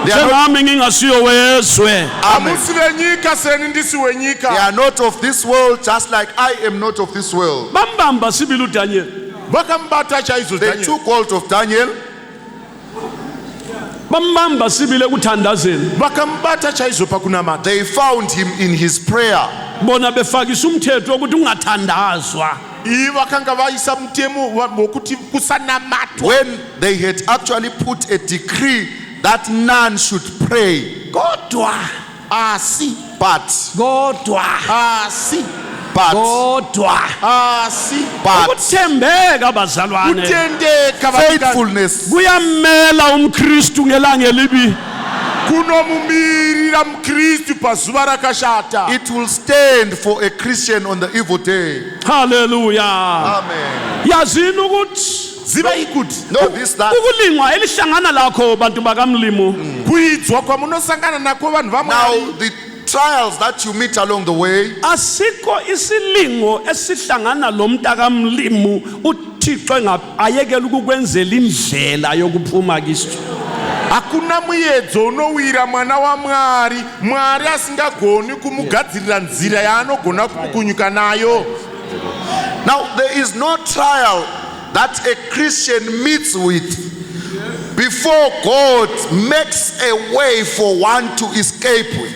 S5: They are not-
S3: njengami ngingasiyo wezwe.
S4: amusive nyika seni ndisiwe
S5: They
S4: nyika.
S5: are not of this world, just like I am not of this world.
S3: Bambamba sibili uDaniel.
S4: Vakambata chaizo
S5: They
S4: Daniel.
S5: took hold of Daniel.
S3: Bambamba sibile kuthandazeni.
S4: Vakambata chaizo pakunamata.
S5: They found him in his prayer.
S3: Bona befakisa umthetho ukuthi ungathandazwa.
S4: Ivakanga vaisa mtemo wokuti kusanamatwa.
S5: When they had actually put a decree that none should pray.
S3: Kodwa,
S4: Asi,
S5: But,
S4: asi,
S3: ukuthembeka bazalwane.
S4: utendeka vatikani.
S5: faithfulness
S3: Kuyamela umKristu ngelanga elibi.
S4: Kunomumirira mkristu pazuva rakashata.
S5: it will stand for a Christian on the evil day.
S3: Hallelujah.
S5: Amen.
S3: Yazini ukuthi
S4: Ziva ikuti.
S5: Know this, that
S3: ukulingwa elihlangana lakho bantu bakamlimo.
S4: Kuidzwa kwamunosangana nako vanhu
S5: now
S4: vaMwari.
S5: the trials that you meet along the way,
S3: Asikho isilingo esihlangana lomntakamlimu uThixo ayekela ukukwenzela indlela yokuphuma kiso.
S4: Hakuna muyedzo unowira mwana waMwari, Mwari asingagoni kumugadzirira nzira yaanogona kunyuka nayo.
S5: now there is no trial that a Christian meets with before God makes a way for one to escape with.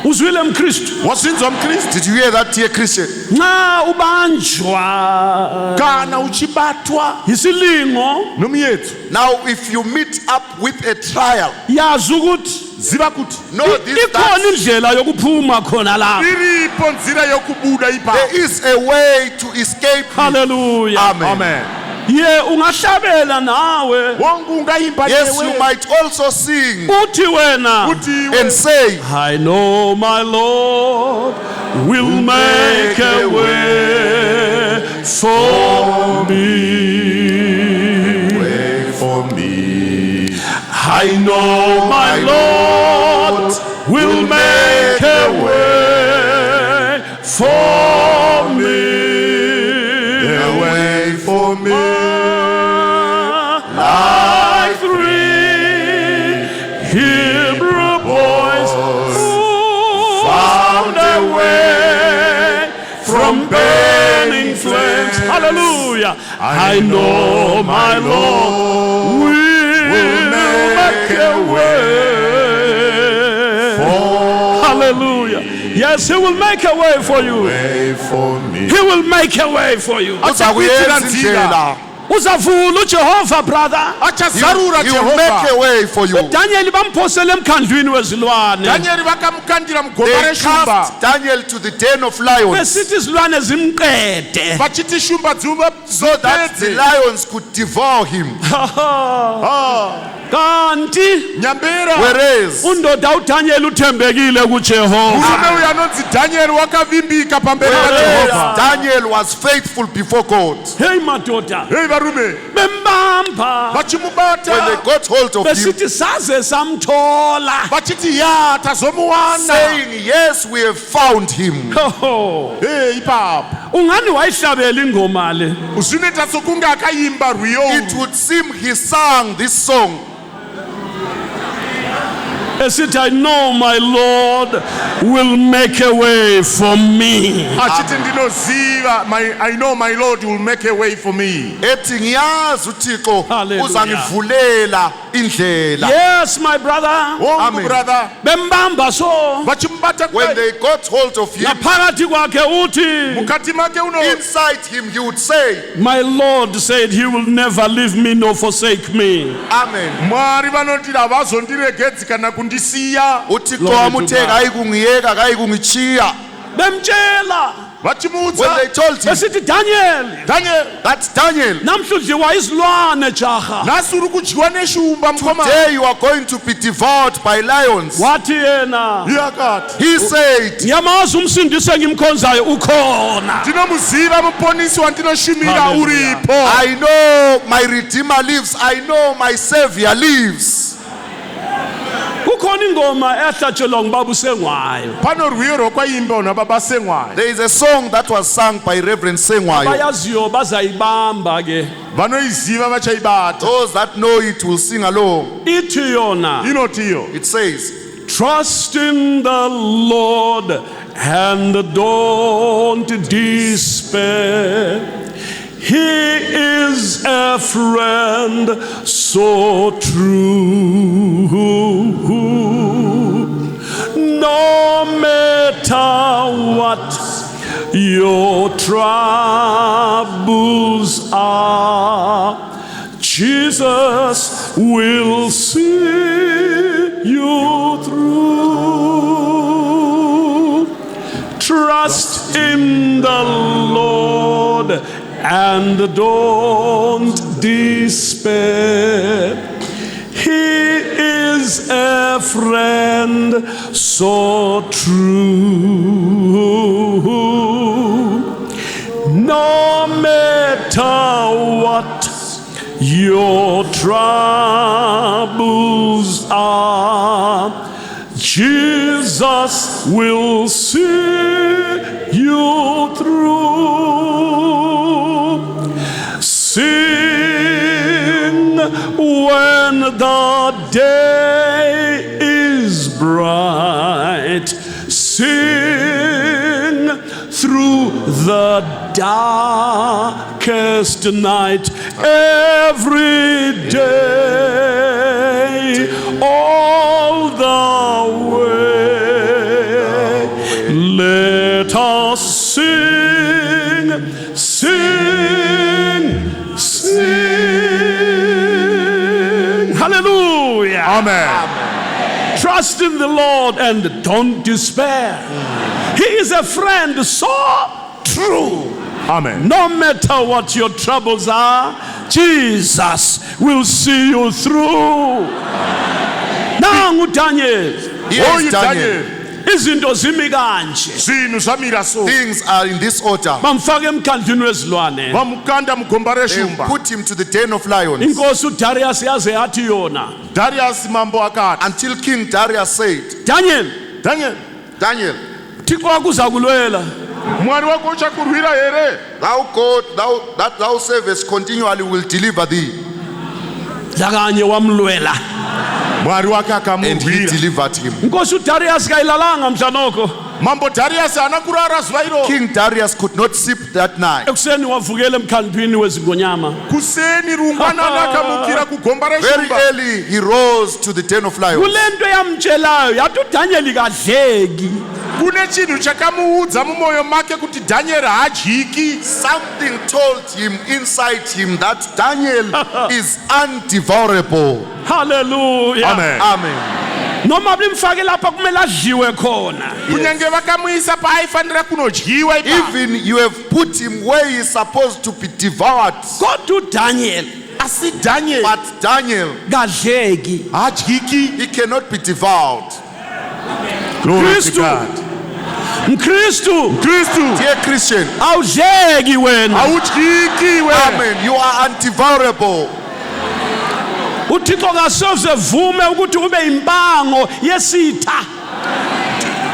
S3: Uzwile mKristu.
S4: Wasinzwa mkristu.
S5: Did you hear that, dear Christian?
S3: Nxa ubanjwa
S4: Kana uchibatwa
S3: isilingo
S4: nomuyedzo.
S5: Now if you meet up with a trial,
S3: yazi ukuthi
S4: Ziva kuti
S5: know this,
S3: ikhona
S5: that
S3: indlela yokuphuma khona lapha.
S4: iripo nzira yokubuda ipa.
S5: there is a way to escape with.
S3: Hallelujah.
S5: Amen.
S4: Amen.
S3: Ye ungahlabela nawe
S4: Wonke ungayimba
S5: Yes, you
S4: yewe.
S5: might also sing
S3: uthi wena
S4: Uthi
S5: and
S4: iwe.
S5: say,
S3: I know my Lord will make a way for me.
S4: Way for me.
S3: I know my Lord will make a way for me.
S4: A way for me.
S3: Like 3 Hebrew boys who found a way from burning flames. Hallelujah. I know my Lord will make a way. Hallelujah. Yes, He will make a way for you.
S4: Way for me.
S3: He will make a way for you.
S5: uzakuyenza indlela.
S3: Uzavula uJehova, brother.
S4: Achazarura
S5: He will make a
S4: Jehova.
S5: way for you.
S3: Daniel bamphosela emkhandlwini wezilwane.
S4: Daniel vakamukandira
S5: They
S4: mugomare shumba.
S5: cast Daniel to the den of lions
S3: Besithi izilwane zimqede.
S4: Vachiti shumba dzuva
S5: so that the lions could devour him.
S3: Kanti
S4: Nyambera.
S5: Whereas
S3: undoda uDaniel uthembekile kuJehova.
S4: Murume uyu anonzi Daniel wakavimbika pamberi paJehova.
S5: Daniel was faithful before God.
S3: Hey madoda,
S4: Hey varume.
S3: bembamba.
S5: When they
S4: Vachimubata.
S5: got hold of him,
S3: Besithi saze samthola.
S4: Vachiti ya tazomuwana.
S5: saying, yes, we have found him.
S4: Hey ipapa.
S3: Ungani wayihlabela ingoma le?
S4: Usvineta sokunga akayimba rwiyo.
S5: It would seem he sang this song.
S3: esithi, I know my Lord will make a way for me.
S4: achithi ndinoziva, I know my Lord will make a way for me.
S5: ethi ngiyazi uThixo
S3: Hallelujah.
S5: uzangivulela indlela.
S3: Yes, my brother.
S4: Oh,
S5: Amen.
S4: brother,
S3: Bembamba so.
S4: vachimbata
S5: When they got hold of him,
S3: Naphakathi kwakhe uthi,
S4: mukati make uno
S5: inside him he would say,
S3: my Lord said he will never leave me nor forsake me.
S5: Amen.
S4: Mwari vanoti havazondiregedzi kana kundisiya.
S5: uThixo
S3: Glory to
S5: wamuthe
S3: God.
S5: kayikungiyeka kayikungitshiya.
S3: Bemtshela
S5: When
S4: Vachimuudza,
S5: they told him,
S3: esithi, Daniel,
S4: Daniel,
S5: that's Daniel,
S3: namhludliwa izilwane jaha.
S4: nhasi uri kudyiwa neshumba mukoma.
S5: today you are going to be devoured by lions.
S3: Wathi yena,
S4: Iye akati,
S5: He said,
S3: ngiyamazi umsindisi engimkhonzayo ukhona.
S4: ndinomuziva muponesi wandinoshumira
S3: Hallelujah.
S4: uripo.
S5: I know my Redeemer lives. I know my Savior lives.
S3: Kukhona ingoma ehlatshelwa ngubaba uSengwayo.
S4: Pano rwiyo rwakwaimba nababa Sengwayo.
S5: There is a song that was sung by Reverend Sengwayo.
S3: Bayaziyo bazayibamba ke.
S4: Vanoiziva vachaibata.
S5: Those that know it will sing along.
S3: Ithi yona,
S4: Inotiyo.
S5: It says,
S3: trust in the Lord and don't despair. He is a friend so true. No matter what your troubles are, Jesus will see you through. Trust in the Lord and don't despair. He is a friend so true. No matter what your troubles are, Jesus will see you through. Sing when the day is bright. Sing through the darkest night. Every day, all the way. Let us sing, sing, sing. Hallelujah.
S4: Amen.
S3: Trust in the Lord and don't despair. He is a friend so true.
S4: Amen.
S3: No matter what your troubles are, Jesus will see you through. Nangu Daniel,
S5: Here
S4: Oh,
S5: is
S4: you
S5: Daniel.
S4: Daniel.
S3: izinto zimi kanje.
S4: Zvinhu zvamira so.
S5: Things are in this order.
S3: Bamfaka emkhandlini wezilwane.
S4: Vamukanda mugomba
S5: They
S4: reshumba.
S5: put him to the den of lions.
S3: Inkosi uDarius yaze yathi yona,
S4: Darius mambo akati.
S5: Until King Darius said,
S3: Daniel,
S4: Daniel,
S5: Daniel,
S3: Thixo akuza kulwela.
S4: mwari wako uchakurwira here?
S5: thou God, that thou servest continually will deliver thee.
S3: Lakanye wamlwela.
S4: Mwari wake
S5: And he
S4: akamurwira.
S5: delivered him.
S3: Inkosi uDarius kayilalanga mhlanoko.
S4: Mambo Darius haana kurara zuva iro.
S5: King Darius could not sleep that night.
S3: Ekuseni wavukela emkhandlini wezingonyama.
S4: Kuseni rungwanana akamukira kugomba
S5: Very
S4: reshumba.
S5: early he rose to the den of lions.
S3: Kulento yamtshelayo yathi uDaniel kadleki.
S4: Kune chinhu chakamuudza mumwoyo make kuti Daniel hadyiki.
S5: Something told him inside him that Daniel is undevourable.
S3: Hallelujah.
S4: Amen.
S5: Amen.
S3: Noma blimfake lapha kumele adliwe khona.
S4: Kunyange vakamuisa paaifanira kunodyiwa ipapo.
S5: Even you have put him where he is supposed to be devoured.
S3: Kodwa uDaniel
S4: Asi Daniel
S5: But Daniel,
S3: kadleki.
S4: hadyiki.
S5: he cannot be devoured.
S4: Glory to
S3: Kristu.
S4: God.
S3: Mkristu
S4: Kristu
S5: Dear Christian,
S3: awudleki wena.
S4: haudyiki wena.
S5: amen, you are undevourable.
S3: uThixo kasoze vume ukuthi ube impango yesitha.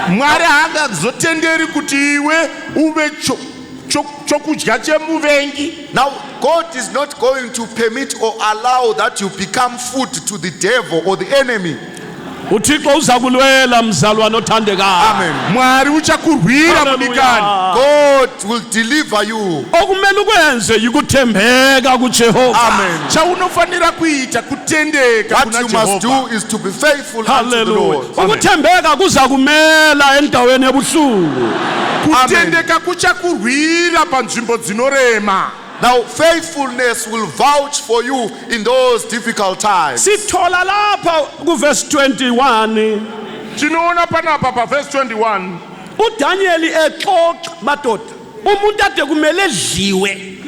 S4: Mwari haangazotenderi kuti iwe uve chokudya chemuvengi.
S5: Now, God is not going to permit or allow that you become food to the devil or the enemy.
S3: uthixo uza kulwela mzalwane othandekayo.
S5: Amen.
S4: Mwari uchakurwira
S3: Hallelujah.
S4: mudikani.
S5: God will deliver you.
S3: Okumele ukwenze yikuthembeka kuJehova.
S5: Amen.
S4: Chaunofanira kuita kutendeka
S5: What
S4: kuna
S5: you must
S4: Jehova.
S5: do is to be faithful unto the
S3: Hallelujah.
S5: Lord.
S3: Ukuthembeka kuza kumela endaweni ebuhlungu.
S4: Kutendeka kuchakurwira panzvimbo dzinorema.
S5: Now, faithfulness will vouch for you in those difficult times.
S3: Sithola lapha ku verse 21
S4: Tinoona panapa pa verse 21.
S3: uDaniel exoxa madoda umuntu ade kumele edliwe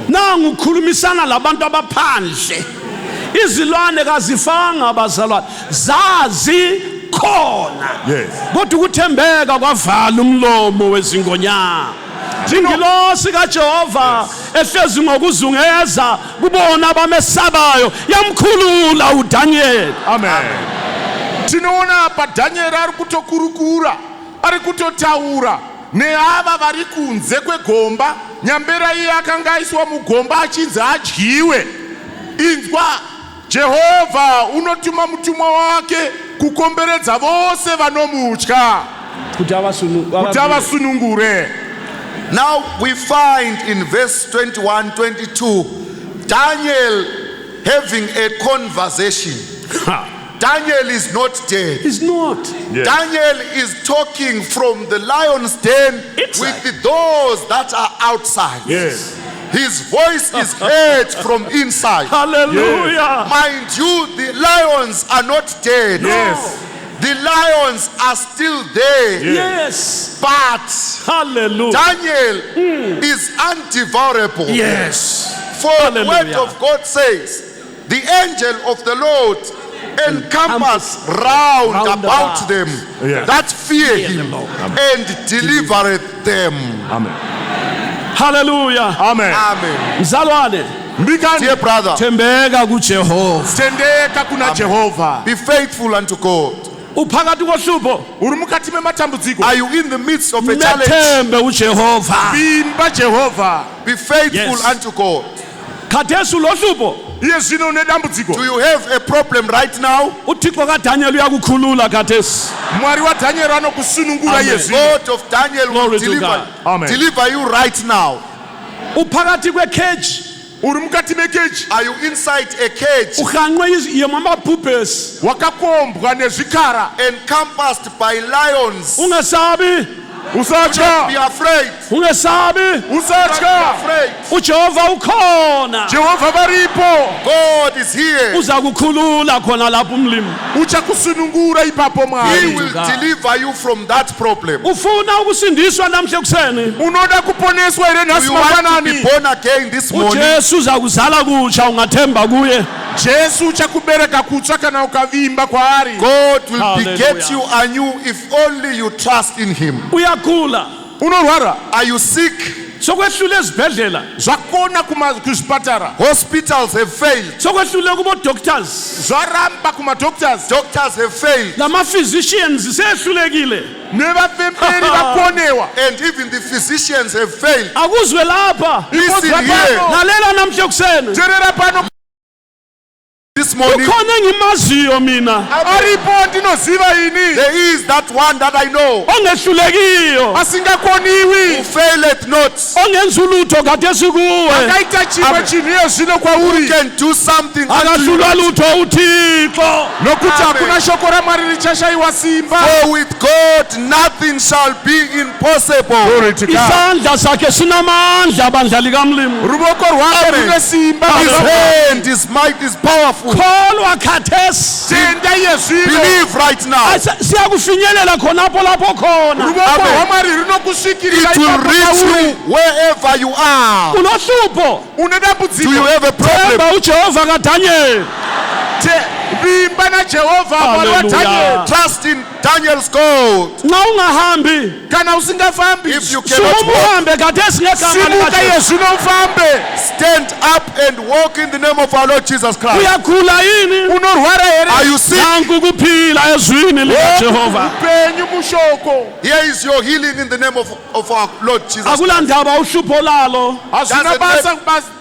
S3: nangu ukhulumisana labantu abaphandle izilwane kazifanga abazalwane zazi khona
S4: Yes.
S3: kodwa ukuthembeka kwavala umlomo wezingonyama. Ingilosi kaJehova ehlezi ngokuzungeza kubona abamesabayo yamkhulula uDaniel.
S4: Amen. Tinoona pa Daniel ari kutokurukura, ari kutotaura neava vari kunze kwegomba. Nyambera iye akanga aiswa mugomba achinzi adyiwe. Inzwa, Jehova unotuma mutumwa wake kukomberedza vose vanomutya kuti avasunungure.
S5: Now we find in verse 21, 22, Daniel having a conversation. Daniel is not dead.
S3: Is not.
S4: Yes.
S5: Daniel is talking from the lion's den
S3: Inside.
S5: with those that are outside.
S4: Yes.
S5: His voice is heard from inside.
S3: Hallelujah.
S5: Mind you, the lions are not dead.
S4: Yes.
S5: The lions are still there.
S3: Yes.
S5: But
S3: Hallelujah.
S5: Daniel is undevourable.
S3: Yes.
S5: For the word
S3: Hallelujah.
S5: of God says, the angel of the Lord encampeth round about them
S4: Yes.
S5: that fear
S3: Fear
S5: him
S3: the Lord.
S5: and delivereth them.
S4: Amen.
S3: Hallelujah.
S4: Amen.
S5: Amen.
S3: Mzalwane
S4: Mbikani,
S5: Dear brother,
S3: thembeka kuJehova.
S4: tendeka kuna Jehova.
S5: be faithful unto God.
S3: Uphakathi kohlupho
S4: Uri mukati mematambudziko.
S5: Are you in the midst of a challenge?
S3: methembe uJehova.
S4: Bimba Jehova.
S5: Be faithful
S3: Yes.
S5: unto God.
S3: Khathesi lohlupho
S4: Iye zvino nedambudziko.
S5: Do you have a problem right now?
S3: uThixo kaDaniel uyakukhulula khathesi.
S4: Mwari waDaniel anokusunungura
S3: Amen.
S4: iye zvino.
S5: God of Daniel will
S3: Glory to
S5: deliver,
S3: God.
S4: Amen.
S5: deliver you right now.
S3: Uphakathi kwekeji
S4: Uri mukati mekeji.
S5: Are you inside a cage
S3: uhanqwe yemamabhubhesi.
S4: Wakakombwa nezvikara.
S5: encompassed by lions?
S3: Ungesabi,
S5: Be
S4: Usatya.
S5: afraid.
S3: ungesabi.
S5: Be
S4: Usatya.
S5: afraid.
S3: uJehova ukhona.
S4: Jehova varipo.
S5: God is here.
S3: Uza kukhulula khona lapho umlimi.
S4: Uchakusunungura ipapo
S5: He
S4: Mwari.
S5: will
S3: God.
S5: deliver you from that problem.
S3: Ufuna ukusindiswa namhle kuseni.
S4: Unoda kuponeswa ere
S5: Do you want to be
S4: nasimafanani.
S5: born again this morning?
S3: uJesu uza kuzala kutsha ungathemba kuye.
S4: Jesu uchakubereka kutsva kana ukavimba kwaari.
S5: God will
S3: Hallelujah.
S5: beget you anew if only you trust in Him.
S3: Uyagula.
S4: Unorwara.
S5: Are you sick?
S3: Sokwehlule ezibhedlela.
S4: Zvakona kuzvipatara.
S5: Hospitals have failed.
S3: Sokwehlule kubo doctors.
S4: Zvaramba kumadoctors.
S5: Doctors have failed.
S3: Lama physicians sehlulekile.
S4: Nevapemberi vakonewa.
S5: And even the physicians have failed.
S3: Akuzwe lapha.
S5: Listen here.
S3: Lalela namhle kuseni.
S4: Terera pano.
S5: This morning,
S3: Ukhona engimaziyo mina.
S4: Aripo ndinoziva ini.
S5: there is that one that I know
S3: Ongehlulekiyo.
S4: Asingakoniwi.
S5: who faileth not,
S3: Ongenza ulutho khathesi kuwe.
S4: Akaita chimwe chinhu iye zvino kwauri.
S5: can do something unto
S3: Akahlulwa
S5: you.
S3: lutho uThixo.
S4: Nokuti
S5: Amen.
S4: hakuna shoko ramwari richashayiwa simba.
S5: For with God nothing shall be impossible.
S4: Glory to God.
S3: Isandla sakhe sinamandla bandla likamlimi.
S4: Ruoko rwake
S5: Amen.
S4: rune simba.
S5: His hand, His might is powerful.
S3: Kholwa khathesi.
S4: Tenda iye zvino.
S5: Believe right now.
S3: Siyakufinyelela khonapho lapho khona.
S4: Ruoko
S5: Amen.
S4: rwamwari runokusvikirira
S5: It will
S4: ipapo
S5: reach
S4: pauri.
S5: you wherever you are.
S3: Unohlupho.
S4: Une
S5: Do you
S4: dambudziko.
S5: have a problem?
S3: Themba uJehova kaDaniel.
S4: Vimba naJehovha Mwari
S3: Hallelujah.
S4: waDaniel.
S5: Trust in Daniel's gold.
S3: Nxa ungahambi
S4: kana usingafambi
S5: If you cannot walk,
S3: sumuhambe khathesi ngegama
S4: simuka
S3: likaJesu.
S4: Yesu nomfambe.
S5: stand up and walk in the name of our Lord Jesus Christ.
S3: Uyagula yini?
S4: Unorwara here?
S5: Are you sick?
S3: Nanku kuphila ezwini likaJehova.
S4: Upenyu mushoko.
S5: Here is your healing in the name of our Lord Jesus Christ.
S3: Akula ndaba uhlupho lalo.
S4: Asina basa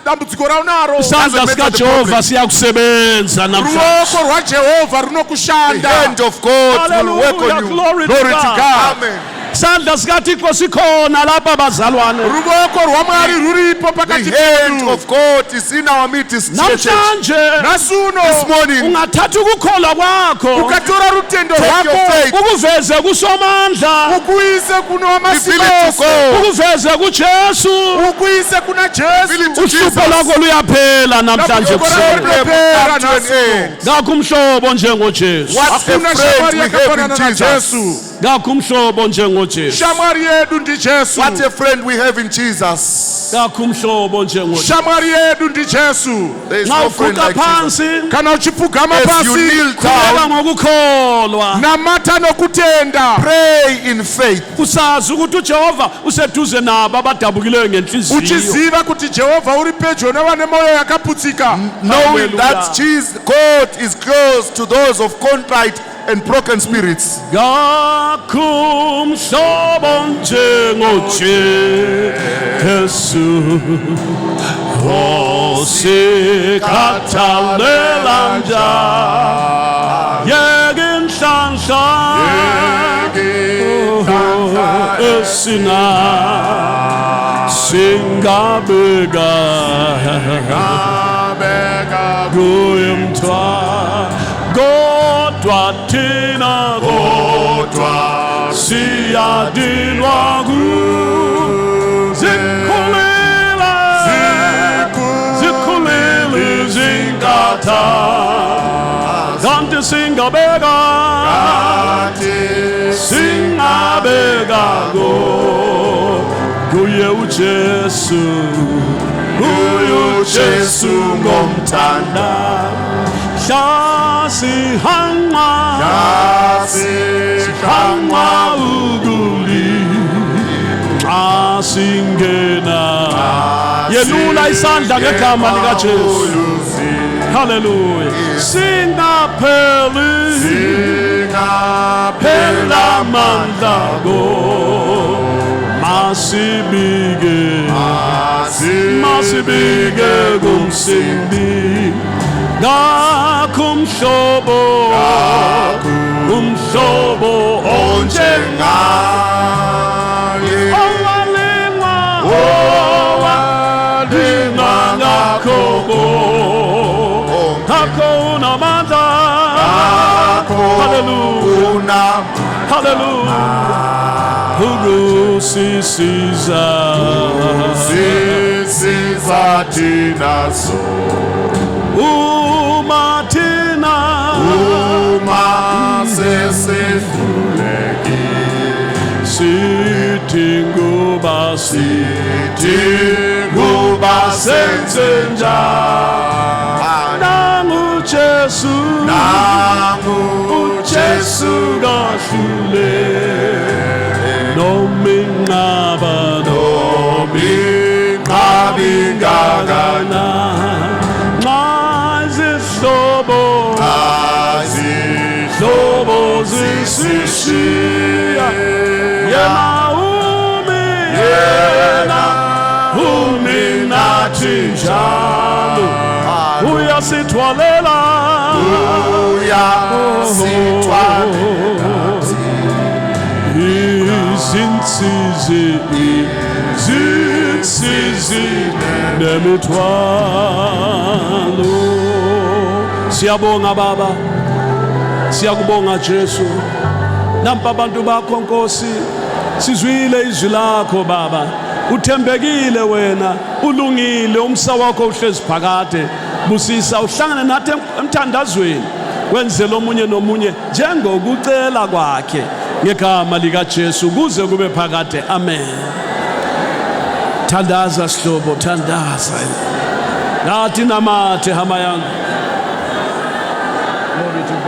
S4: dambudziko raunaro.
S3: Isandla sikaJehova siyakusebenza namhlanje.
S4: Ruoko rwa Jehova
S5: The
S4: runokushanda.
S5: hand of God will work
S3: Hallelujah,
S5: on you.
S3: glory to
S4: Glory to
S3: God.
S4: God.
S5: Amen.
S3: Isandla sikaThixo sikhona lapha bazalwane.
S4: Ruoko rwa Mwari ruripo
S5: The
S4: pakati
S5: hand
S4: pedu.
S5: of God is in our midst.
S3: Namhlanje
S4: Nasuno
S5: This morning,
S3: ungathatha ukukholwa kwakho
S4: ukatora rutendo
S5: take your
S4: rwako
S5: faith,
S3: ukuveze kusomandla,
S4: ukuise kuno
S5: reveal it to
S4: wamasibaose,
S5: God,
S3: ukuveze kuJesu.
S4: ukuise kuna
S5: reveal
S4: Jesu.
S5: it to
S3: Uhlupho
S5: Jesus.
S3: lakho luyaphela namhlanje
S4: Your
S3: kuseni.
S4: problem
S5: Come to an end.
S3: Kakho umhlobo njengoJesu.
S5: What a
S4: Hakuna
S5: friend
S4: shamari
S5: we have
S4: yakafanana na
S5: in Jesus.
S4: Jesu.
S3: Kakho umhlobo njengoJesu.
S4: Shamari yedu ndi Jesu.
S5: What a friend we have in Jesus.
S3: Kakho umhlobo njengoJesu.
S4: Shamari yedu ndi Jesu.
S5: There is
S3: Nxa
S5: no friend
S3: uguqa
S5: like Jesus.
S3: phansi
S4: Kana uchipfugama
S5: As you
S4: pasi
S5: kneel
S3: khuleka
S5: down,
S3: ngokukholwa.
S4: namata nokutenda.
S5: pray in faith.
S3: Usazi ukuthi uJehova useduze nabo abadabukileyo ngenhliziyo.
S4: Uchiziva kuti Jehova uri pedyo nevane moyo yakaputsika.
S5: Knowing
S3: Hallelujah.
S5: that God is close to those of contrite and broken spirits.
S3: Kakho umhlobo njengoJesu. Osikhathalela njani. Yeke inhlanhla esina singabeka kuye mthwalo. Kodwa thina siyadinwa zikhulile zinkatha kanti singabeka kuye uJesu ngomthanda sihanqa ukuli asingena yelula isandla ngegama likaJesu. Hallelujah. Singaphela amandla masibike kumsindi. Kakho umhlobo onjengaye owalingwa ngakho kakho unamandla. Hallelujah, hallelujah. Ukusisiza
S4: thina so.
S3: umathina
S4: Sesihluleki.
S3: sithi nguba senze njani. Nangu Jesu kahlule nominqaba ingakana izihlobo zisishiya yena umi nathi njalo uyasithwalela izinsizi nemithwalo. Siyabonga Baba, siyakubonga Jesu. Nampa abantu bakho Nkosi, sizwile izwi lakho Baba. Uthembekile wena, ulungile, umsa wakho uhlezi phakade. Busisa uhlangane nathi emthandazweni. Wenzele omunye nomunye njengokucela kwakhe ngegama likaJesu kuze kube phakade. Amen. Thandaza sihlobo, thandaza. Nathi namathe hama yangu. Glory to God.